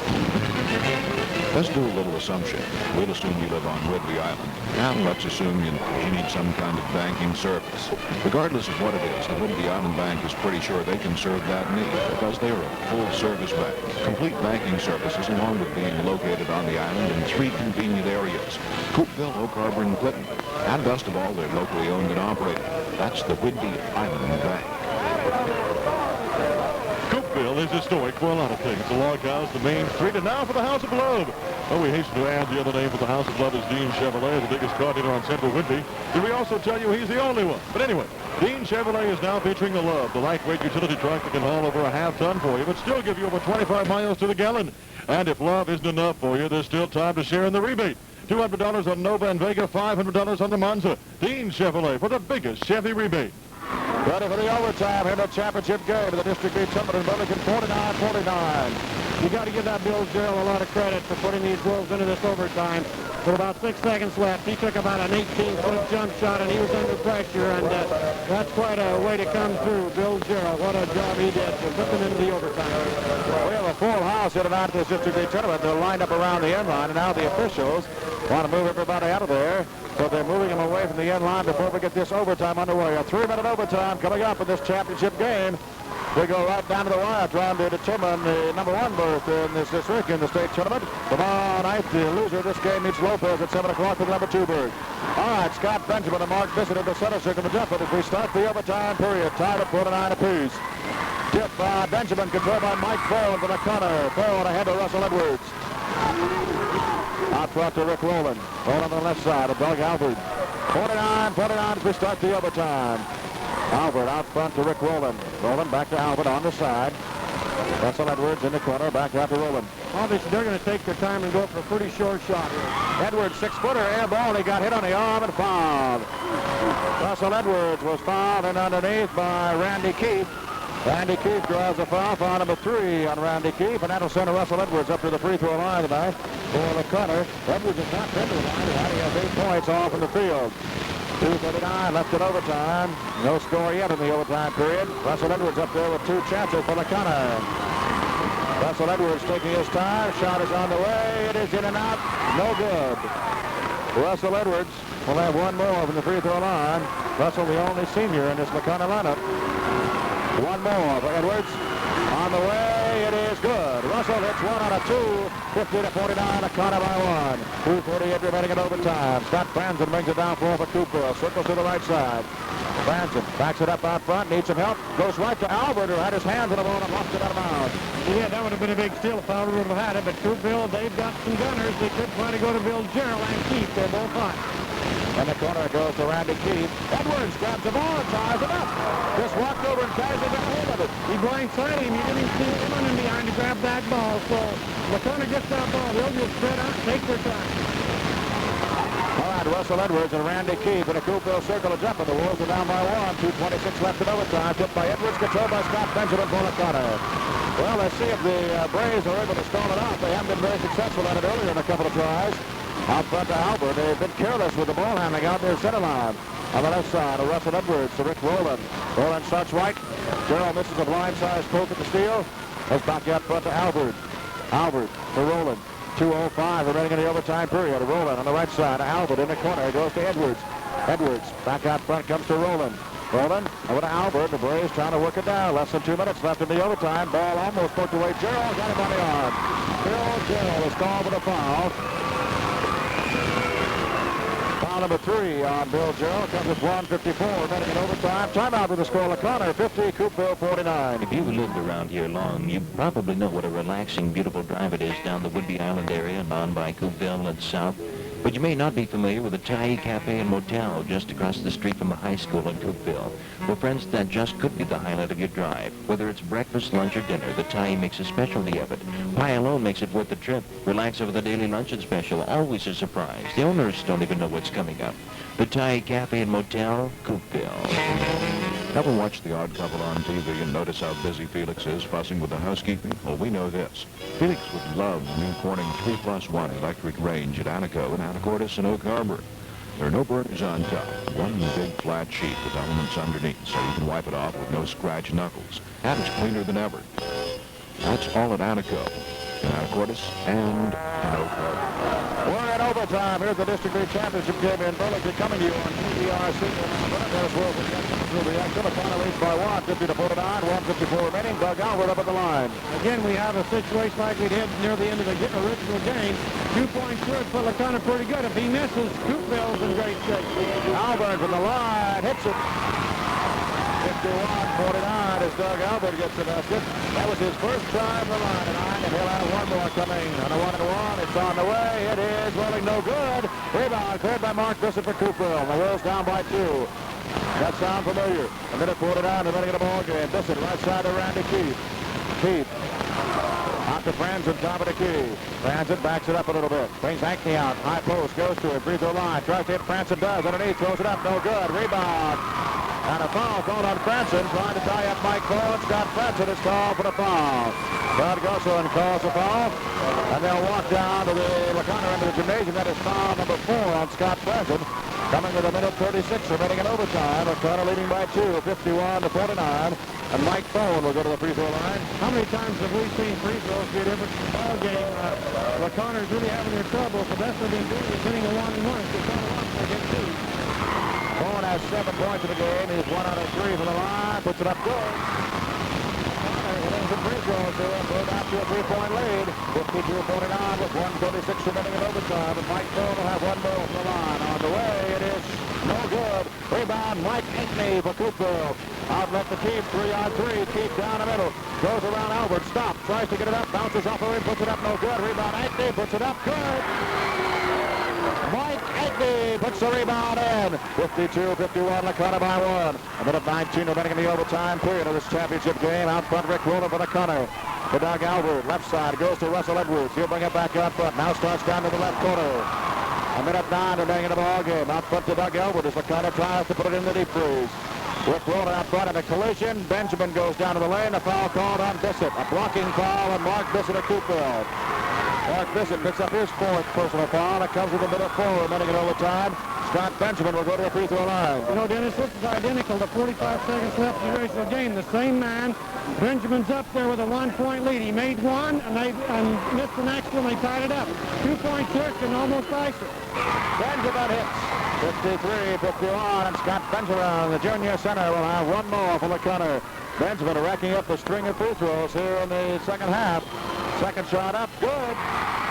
Let's do a little assumption. We'll assume you live on Whidbey Island. Now let's assume you need some kind of banking service. Regardless of what it is, the Whidbey Island Bank is pretty sure they can serve that need because they are a full-service bank. Complete banking services along with being located on the island in 3 convenient areas: Coupeville, Oak Harbor, and Clinton. And best of all, they're locally owned and operated. That's the Whidbey Island Bank. Coupeville is historic for a lot of things. The log house, the main street, and now for the House of Love. Oh, we hasten to add the other name for the House of Love is Dean Chevrolet, the biggest car dealer on Central Whidbey. Did we also tell you he's the only one? But anyway, Dean Chevrolet is now featuring the Love, the lightweight utility truck that can haul over a half-ton for you, but still give you over 25 miles to the gallon. And if Love isn't enough for you, there's still time to share in the rebate. $200 on Nova and Vega, $500 on the Monza. Dean Chevrolet for the biggest Chevy rebate. Ready for the overtime in the championship game of the District B tournament in Burlington, 49-49. You got to give that Bill Gerald a lot of credit for putting these Wolves into this overtime. With about 6 seconds left, he took about an 18-foot jump shot, and he was under pressure, and that's quite a way to come through. Bill Gerald, what a job he did for putting into the overtime. We have a full house here tonight at this District B tournament. They're lined up around the end line, and now the officials want to move everybody out of there. So they're moving them away from the end line before we get this overtime underway. A 3-minute overtime coming up in this championship game. We go right down to the wire trying to determine the #1 berth in this district in the state tournament. Tomorrow night, the loser of this game meets Lopez at 7 o'clock for the #2 berth. All right, Scott Benjamin and Mark Bissett in the center circle of the jump as we start the overtime period. Tied at 49 apiece. Tip by Benjamin, controlled by Mike Farrell for the corner. Farrell ahead to Russell Edwards. Out front to Rick Rowland. Rowland on the left side of Doug Albert. 49-49 as we start the overtime. Albert out front to Rick Rowland. Rowland back to Albert on the side. Russell Edwards in the corner, back out to Rowland. Obviously, they're going to take their time and go for a pretty short shot here. Edwards, 6-footer, air ball. He got hit on the arm and fouled. Russell Edwards was fouled and underneath by Randy Keefe. Randy Keefe draws a foul. Foul number 3 on Randy Keefe. And that'll send Russell Edwards up to the free throw line tonight for the cutter. Edwards has not been to the line. He has 8 points off in the field. 2:39 left in overtime. No score yet in the overtime period. Russell Edwards up there with 2 chances for the cutter. Russell Edwards taking his time. Shot is on the way. It is in and out. No good. Russell Edwards will have 1 more from the free throw line. Russell, the only senior in this McConnell lineup. 1 more for Edwards. On the way, it is good. Russell hits 1 out of 2. 50-49, a corner by 1. 2:48 remaining in overtime. Scott Franzen brings it down for Coupeville. Circles to the right side. Franzen backs it up out front. Needs some help. Goes right to Albert, who had his hands on the ball and lost it out of bounds. Yeah, that would have been a big steal if Albert would have had it. But Coupeville, they've got some gunners. They could try to go to Bill Gerald and Keefe. They're both hot. In the corner it goes to Randy Keefe. Edwards grabs the ball and ties it up. Just walked over and casually got a hold of it. He blindsided him. He didn't even see him running behind to grab that ball. So McConnell gets that ball. They'll just spread out and take their time. All right, Russell Edwards and Randy Keefe in a Coupeville circle of jump, and the Wolves are down by 1. 2:26 left in overtime. Tipped by Edwards, controlled by Scott Benjamin for the cutter. Well, let's see if the Braves are able to stall it out. They haven't been very successful at it earlier in a couple of tries. Out front to Albert. They've been careless with the ball handling out near center line. On the left side, Russell Edwards to Rick Rowland. Rowland starts right. Gerald misses a blind-sized poke at the steal. Goes back out front to Albert. Albert to Rowland. 2:05 remaining in the overtime period. Rowland on the right side. Albert in the corner. Goes to Edwards. Edwards back out front comes to Rowland. Rowland over to Albert. The Braves trying to work it down. Less than 2 minutes left in the overtime. Ball almost poked away. Gerald got him on the arm. Bill Gerald is called with a foul. Foul number 3 on Bill Gerald. Comes with 1:54 remaining in overtime. Timeout with the score. LaConner 50, Coupeville 49. If you've lived around here long, you probably know what a relaxing, beautiful drive it is down the Woodby Island area and on by Coupeville and south. But you may not be familiar with the Thai Cafe and Motel just across the street from the high school in Coupeville. Well, friends, that just could be the highlight of your drive. Whether it's breakfast, lunch, or dinner, the Thai makes a specialty of it. Pie alone makes it worth the trip. Relax over the daily luncheon special, always a surprise. The owners don't even know what's coming up. The Thai Cafe and Motel, Coupeville. Ever watch The Odd Couple on TV and notice how busy Felix is fussing with the housekeeping? Well, we know this. Felix would love the new Corning 3+1 electric range at Anaco and Anacortes and Oak Harbor. There are no burners on top. One big flat sheet with elements underneath, so you can wipe it off with no scratch knuckles. And it's cleaner than ever. That's all at Anaco, in Anacortes, and in Oak Harbor. We're in overtime. Here's the District League Championship game in Burlington coming to you on KBRC. There's Wilson. McConnell leads by 1, 50-49, 1:54 remaining. Doug Albert up at the line. Again, we have a situation like we did near the end of the original game. 2 points good for LaConner pretty good. If he misses, Coupeville's in great shape. Albert from the line hits it. 51-49 as Doug Albert gets the basket. That was his first try from the line tonight, and he'll have 1 more coming on a 1-and-1. It's on the way. It is rolling no good. Rebound cleared by Mark Bissett for Coupeville. The Wolves down by 2. That sound familiar. 1:49 remaining in the ball game. Bissett right side to Randy Keefe. Keefe out to Franzen, top of the key. Franzen backs it up a little bit. Brings Hankney out. High post, goes to it. Free throw line. Tries to hit. Franzen does. Underneath, throws it up. No good. Rebound. And a foul called on Franzen. Trying to tie up Mike Cole. Scott Franzen is called for the foul. Todd Gosselin calls the foul. And they'll walk down to the LaConner end of the gymnasium. That is foul number 4 on Scott Franzen. Coming with a minute 36 remaining in overtime. LaConner leading by 2, 51-49. And Mike Phone will go to the free throw line. How many times have we seen free throws be a different ball game? LaConner's really having their trouble. The best they've been doing is hitting a 1-and-1. If they're coming up, they get 2. Phone has 7 points in the game. He's 1 out of 3 from the line. Puts it up good. Some free throws to him. Goes out to a 3-point lead. 52-49 with 1:36 remaining in overtime. And Mike Phone will have 1 more from the line. On the way, it is no good. Rebound, Mike Hankney for Coupeville. Outlet the Keefe, 3-on-3. Keefe down the middle. Goes around Albert. Stops. Tries to get it up. Bounces off the rim. Puts it up. No good. Rebound, Hankney. Puts it up. Good. Mike Hankney puts the rebound in. 52-51, LaConner by 1. A minute 19 remaining in the overtime period of this championship game. Out front, Rick Rowland for LaConner. To Doug Albert. Left side goes to Russell Edwards. He'll bring it back out front. Now starts down to the left corner. A minute 9 remaining in the ball game. Out front to Doug Albert as LaConner tries to put it in the deep freeze. Rick rolled out front in a collision. Benjamin goes down to the lane. A foul called on Bissett. A blocking foul on Mark Bissett of Coupeville. Mark Bissett picks up his fourth personal foul. It comes with a minute 4 remaining in overtime. Scott Benjamin will go to the free throw line. You know, Dennis, this is identical to 45 seconds left in the original game. The same man. Benjamin's up there with a 1-point lead. He made one and missed the next one. They tied it up. 2-point trick and almost iced it. Benjamin hits. 53-51, and Scott Benjamin, the junior center, will have one more for LeConner. Benjamin racking up the string of free throws here in the second half. Second shot up, good.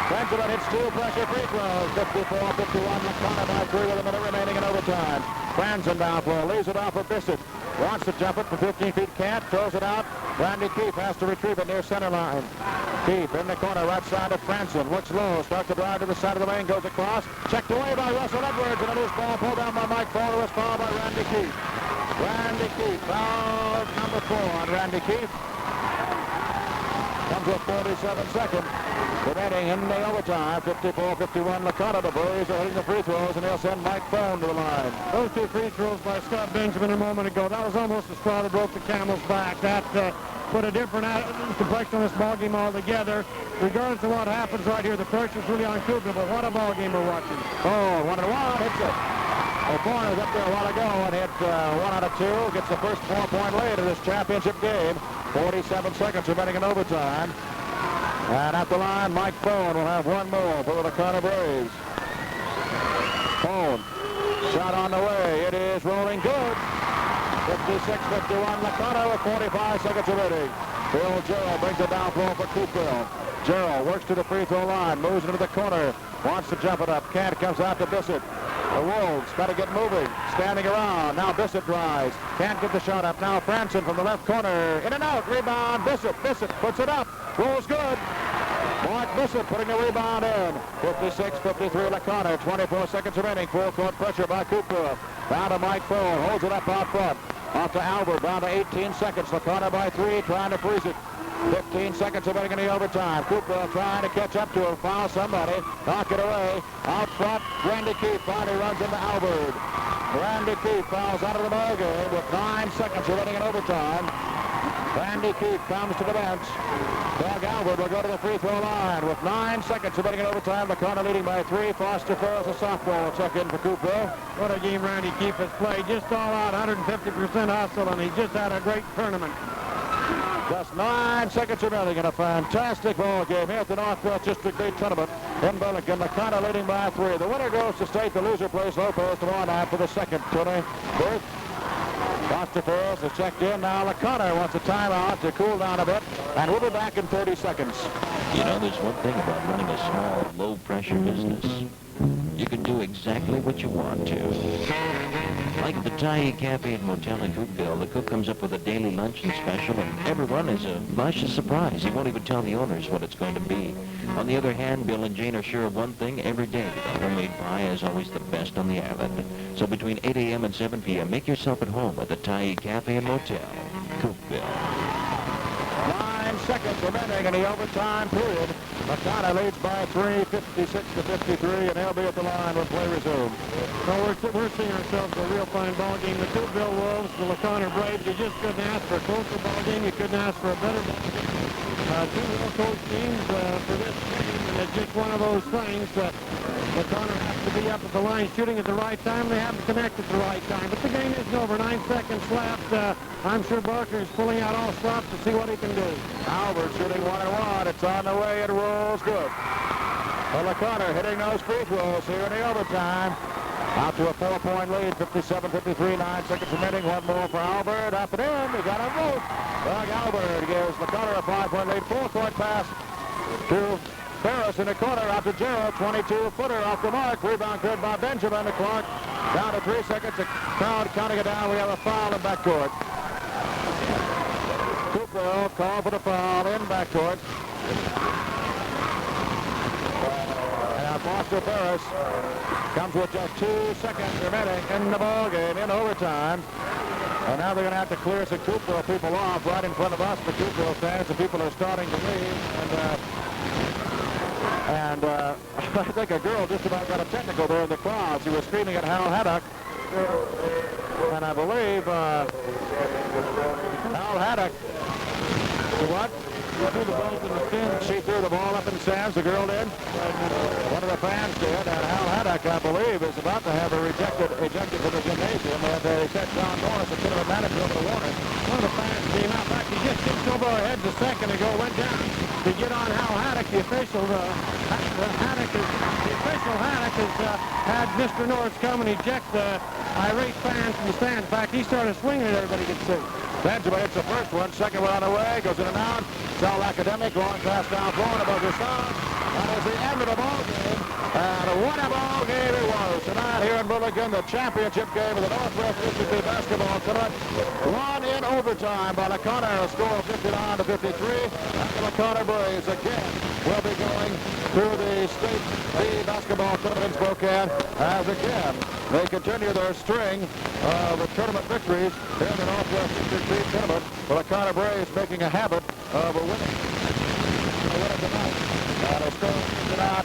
Benjamin hits 2 pressure free throws. 54-51, LeConner by 3 with a minute remaining in overtime. Franzen down floor, leaves it off for Bissett. Wants to jump it from 15 feet, can't, throws it out. Randy Keefe has to retrieve it near center line. Keefe in the corner, right side of Franzen, looks low, starts to drive to the side of the lane, goes across, checked away by Russell Edwards, and a loose ball pulled down by Mike Fowler, was fouled by Randy Keefe. Randy Keefe, foul number 4 on Randy Keefe. Comes with 47 seconds. Remaining in the overtime, 54-51 LeConner. The Braves are hitting the free throws, and they'll send Mike Phone to the line. Those 2 free throws by Scott Benjamin a moment ago, that was almost the straw that broke the camel's back. That put a different complexion on this ballgame altogether. Regardless of what happens right here, the pressure's really on Coupeville, but what a ballgame we're watching. Oh, 1-1, hits it. O'Connor was up there a while ago and hit 1 out of 2. Gets the first 4-point lead of this championship game. 47 seconds remaining in overtime. And at the line, Mike Phone will have one more for the LeConner Braves. Phone, shot on the way. It is rolling good. 56-51 LeConner with 45 seconds remaining. Bill Jarrell brings it down floor for Coupeville. Jarrell works to the free throw line, moves into the corner, wants to jump it up, can't, comes out to Bissett. The Wolves got to get moving, standing around. Now Bissett drives, can't get the shot up. Now Franzen from the left corner, in and out, rebound, Bissett puts it up, rolls good. Mark Bissett putting the rebound in. 56-53 LeConner, 24 seconds remaining, full court pressure by Coupeville. Down to Mike Phone, holds it up out front. Off to Albert, down to 18 seconds. LeConner by 3, trying to freeze it. 15 seconds remaining in the overtime. Coupeville trying to catch up to him, foul somebody, knock it away. Out front, Randy Keefe finally runs into Albert. Randy Keefe fouls out of the ballgame with 9 seconds remaining in overtime. Randy Keefe comes to the bench. Doug Albert will go to the free throw line with 9 seconds remaining in overtime. LeConner leading by 3. Foster Ferris, a sophomore, will check in for Coupeville. What a game Randy Keefe has played. Just all out, 150% hustle, and he just had a great tournament. Just 9 seconds remaining in a fantastic ball game here at the Northwest District League Tournament in Burlington. LeConner leading by 3. The winner goes to state. The loser plays Lopez tomorrow night for the second tourney berth. Foster Ferris has checked in. Now LeConner wants a timeout to cool down a bit, and we'll be back in 30 seconds. You know, there's one thing about running a small, low-pressure business. You can do exactly what you want to. Like the Thai Cafe and Motel in Coupeville, the cook comes up with a daily luncheon special, and everyone is a luscious surprise. He won't even tell the owners what it's going to be. On the other hand, Bill and Jane are sure of one thing every day. The homemade pie is always the best on the island. So between 8 a.m. and 7 p.m., make yourself at home at the Thai Cafe and Motel, Coupeville. 9 seconds remaining in the overtime period. LeConner leads by 3, 56-53, and they'll be at the line when play resumes. Well, we're seeing ourselves a real fine ball game. The Coupeville Wolves, the LeConner Braves, you just couldn't ask for a closer ball game. You couldn't ask for a better ball game. 2 well-coached teams for this game, and it's just one of those things. LeConner has to be up at the line shooting at the right time. They haven't connected at the right time. But the game isn't over. 9 seconds left. I'm sure Barker is pulling out all stops to see what he can do. Albert shooting 1-1. It's on the way. It rolls good. Well, LeConner hitting those free throws here in the overtime. Out to a 4-point lead, 57-53, 9 seconds remaining. One more for Albert. Up and in. They got a vote. Doug Albert gives LeConner a 5-point lead. Full-court pass to Ferris in the corner. Out to Gerald. 22-footer off the mark. Rebound cleared by Benjamin. The clock down to 3 seconds. The crowd counting it down. We have a foul in backcourt. Coupeville called for the foul in backcourt. And Foster Ferris comes with just 2 seconds remaining in the ball game in overtime. And now they're going to have to clear some Coupeville people off right in front of us. The Coupeville fans, the people are starting to leave. And I think a girl just about got a technical there in the crowd. She was screaming at Hal Haddock. And I believe Al Haddock, what? Threw the ball in the stands. She threw the ball up in the stands. The girl did. One of the fans did. And Al Haddock, I believe, is about to have her ejected from the gymnasium. And they set John Norris, the tournament manager, over the warning. One of the fans came out. In fact, he just tipped over our heads a second ago, went down to get on Al Haddock, the official. Haddock has had Mr. Norris come and eject the irate fans from the stands. In fact, he started swinging it, everybody could see. Benjamin hits the first one, second one on the way, goes in and out. Sal Academic, long pass down, blowing above the sun. That is the end of the ball game. And what a ball game it was tonight here in Burlington, the championship game of the Northwest District basketball tournament. Won in overtime by LaConner, a score of 59-53. And the LaConner Braves again will be going through the state B basketball tournament in Spokane as again they continue their string of tournament victories here in the Northwest District B tournament. The LaConner Braves making a habit of winning tonight. And a score of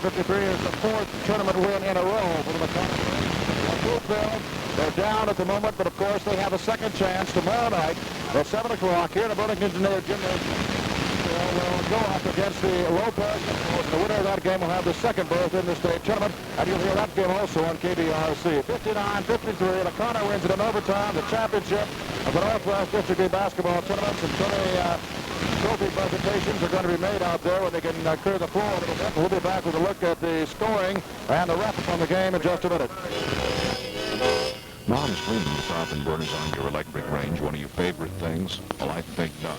59-53 is the fourth tournament win in a row for the LaConner Braves. Coupeville, they're down at the moment, but of course they have a second chance tomorrow night at 7 o'clock here in the Burlington Gymnasium. Will go up against the Lopez. The winner of that game will have the second berth in the state tournament, and you'll hear that game also on KBRC. 59-53, LaConner wins it in overtime, the championship of the Northwest District basketball tournaments, and trophy presentations are going to be made out there when they can clear the floor a little bit. We'll be back with a look at the scoring and the wrap-up on the game in just a minute. Mom, is cleaning the top and burners on your electric range one of your favorite things? Well, I think not.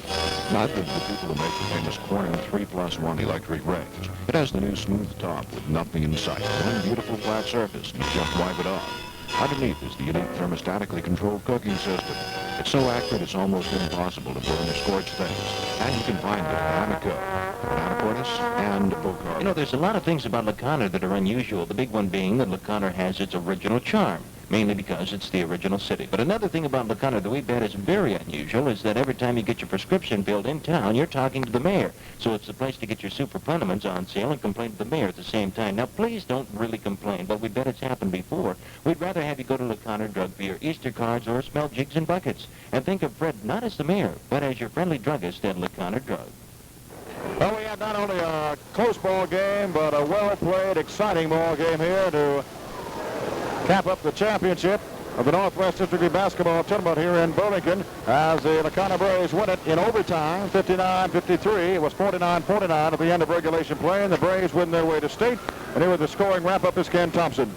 Not the people who make the famous Corning 3+1 electric range. It has the new smooth top with nothing in sight. One beautiful flat surface, and you just wipe it off. Underneath is the unique thermostatically controlled cooking system. It's so accurate it's almost impossible to burn or scorch things. And you can find it at Anaco, Anacortes, and Bocar. You know, there's a lot of things about LaConner that are unusual. The big one being that LaConner has its original charm, mainly because it's the original city. But another thing about LaConner that we bet is very unusual is that every time you get your prescription filled in town, you're talking to the mayor. So it's the place to get your super plenaments on sale and complain to the mayor at the same time. Now, please don't really complain, but we bet it's happened before. We'd rather have you go to LaConner Drug for your Easter cards or smell jigs and buckets. And think of Fred not as the mayor, but as your friendly druggist at LaConner Drug. Well, we had not only a close ball game, but a well-played, exciting ball game here to cap up the championship of the Northwest District basketball tournament here in Burlington as the LaConner Braves win it in overtime, 59-53. It was 49-49 at the end of regulation play, and the Braves win their way to state. And here with the scoring wrap-up is Ken Thompson.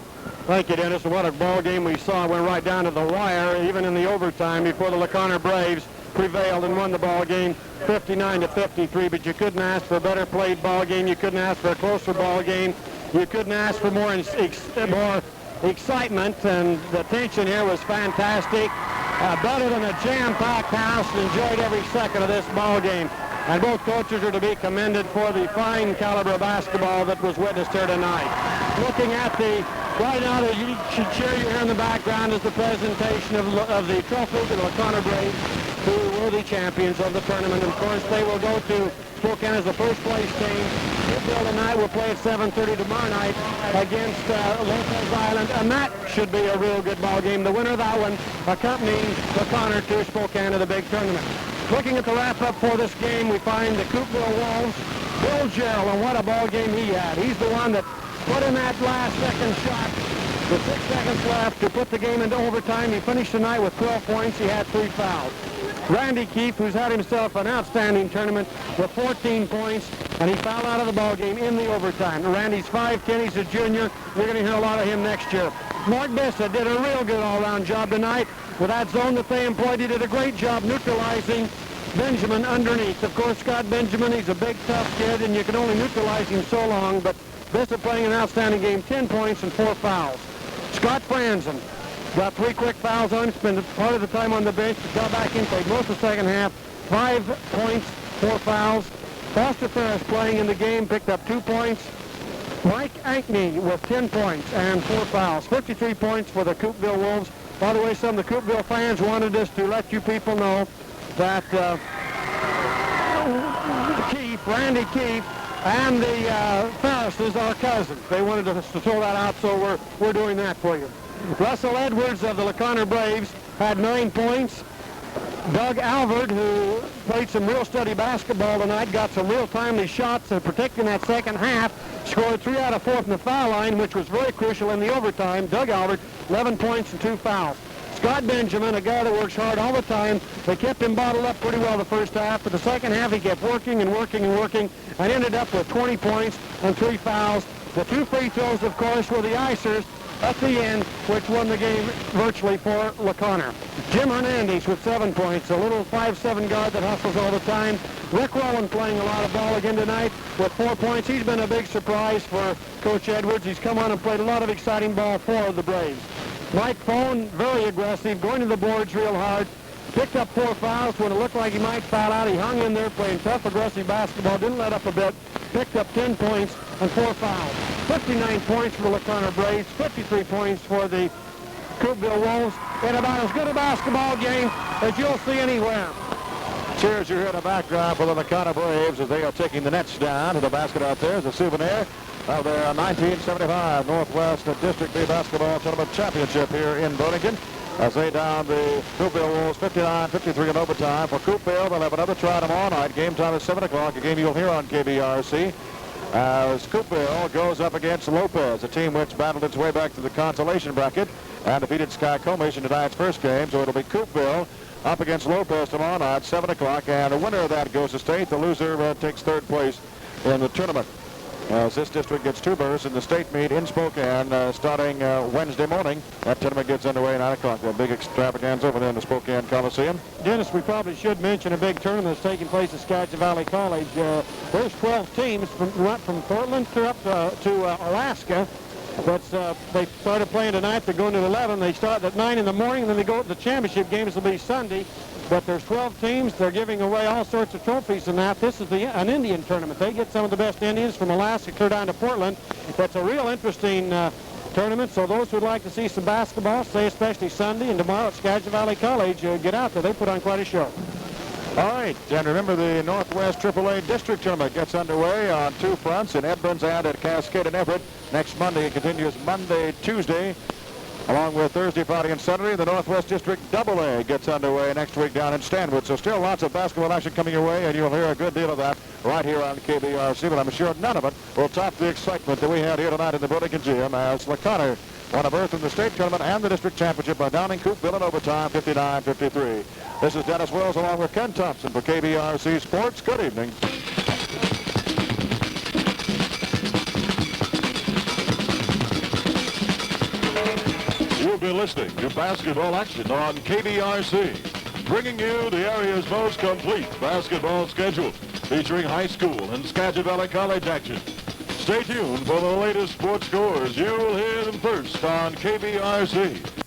Thank you, Dennis. What a ball game we saw. Went right down to the wire, even in the overtime before the LaConner Braves prevailed and won the ball game 59-53. But you couldn't ask for a better played ball game. You couldn't ask for a closer ball game. You couldn't ask for more excitement, and the tension here was fantastic. Better than a jam-packed house, and enjoyed every second of this ball game. And both coaches are to be commended for the fine caliber basketball that was witnessed here tonight. Looking at right now, the cheer you hear in the background is the presentation of the trophy to the LaConner Braves, who were the champions of the tournament. And of course, they will go to Spokane as the first place team. Coupeville tonight will play at 7:30 tomorrow night against Lopez Island, and that should be a real good ball game. The winner of that one accompanying LaConner to Spokane to the big tournament. Looking at the wrap-up for this game, we find the Coupeville Wolves, Bill Gerald, and what a ball game he had. He's the one that put in that last second shot with 6 seconds left to put the game into overtime. He finished tonight with 12 points. He had 3 fouls. Randy Keefe, who's had himself an outstanding tournament with 14 points, and he fouled out of the ball game in the overtime. Randy's 5'10", he's a junior. You're going to hear a lot of him next year. Mark Bissa did a real good all-around job tonight with that zone that they employed. He did a great job neutralizing Benjamin underneath. Of course, Scott Benjamin, he's a big, tough kid, and you can only neutralize him so long, but Bissa playing an outstanding game, 10 points and 4 fouls. Scott Franzen got 3 quick fouls on him, spent part of the time on the bench, but got back in, played most of the second half, 5 points, 4 fouls. Foster Ferris playing in the game, picked up 2 points. Mike Ankney with 10 points and 4 fouls, 53 points for the Coupeville Wolves. By the way, some of the Coupeville fans wanted us to let you people know that Randy Keefe, and the Ferrises are cousins. They wanted us to throw that out, so we're doing that for you. Russell Edwards of the LaConner Braves had 9 points. Doug Albert, who played some real steady basketball tonight, got some real timely shots, particularly in that second half, scored 3 out of 4 from the foul line, which was very crucial in the overtime. Doug Albert, 11 points and 2 fouls. Scott Benjamin, a guy that works hard all the time, they kept him bottled up pretty well the first half, but the second half he kept working and working and working and ended up with 20 points and 3 fouls. The 2 free throws, of course, were the icers at the end, which won the game virtually for LaConner. Jim Hernandez with 7 points, a little 5'7" guard that hustles all the time. Rick Rowan playing a lot of ball again tonight with 4 points. He's been a big surprise for Coach Edwards. He's come on and played a lot of exciting ball for the Braves. Mike Fohn, very aggressive, going to the boards real hard. Picked up 4 fouls when it looked like he might foul out. He hung in there playing tough, aggressive basketball, didn't let up a bit. Picked up 10 points and 4 fouls. 59 points for the LaConner Braves, 53 points for the Coupeville Wolves, in about as good a basketball game as you'll see anywhere. Cheers you hear in the background for the LaConner Braves as they are taking the nets down to the basket out there as a souvenir of their 1975 Northwest District B Basketball Tournament Championship here in Burlington. As they down the Coupeville Wolves 59-53 in overtime. For Coupeville, they'll have another try tomorrow night. Game time is 7 o'clock, a game you'll hear on KBRC. As Coupeville goes up against Lopez, a team which battled its way back to the consolation bracket and defeated Sky Comish in tonight's first game. So it'll be Coupeville up against Lopez tomorrow night, 7 o'clock. And the winner of that goes to state. The loser takes 3rd place in the tournament. As this district gets 2 berths in the state meet in Spokane starting Wednesday morning. That tournament gets underway at 9 o'clock. A big extravaganza over there in the Spokane Coliseum. Dennis, we probably should mention a big tournament that's taking place at Skagit Valley College. There's 12 teams from Portland up to Alaska. They started playing tonight. They're going to 11. They start at 9 in the morning, and then they go to the championship games. Will be Sunday. But there's 12 teams. They're giving away all sorts of trophies and that. This is an Indian tournament. They get some of the best Indians from Alaska clear down to Portland. That's a real interesting tournament. So those who'd like to see some basketball, say especially Sunday and tomorrow at Skagit Valley College, get out there. They put on quite a show. All right, and remember the Northwest AAA District Tournament gets underway on 2 fronts in Edmonds and at Cascade and Everett. Next Monday, it continues Monday, Tuesday, along with Thursday, Friday, and Saturday. The Northwest District AA gets underway next week down in Stanwood. So still lots of basketball action coming your way, and you'll hear a good deal of that right here on KBRC. But I'm sure none of it will top the excitement that we had here tonight in the Burlington Gym as LaConner won a berth in the state tournament and the district championship by downing Coupeville in overtime, 59-53. This is Dennis Wills along with Ken Thompson for KBRC Sports. Good evening. You've been listening to basketball action on KBRC, bringing you the area's most complete basketball schedule, featuring high school and Skagit Valley College action. Stay tuned for the latest sports scores. You'll hear them first on KBRC.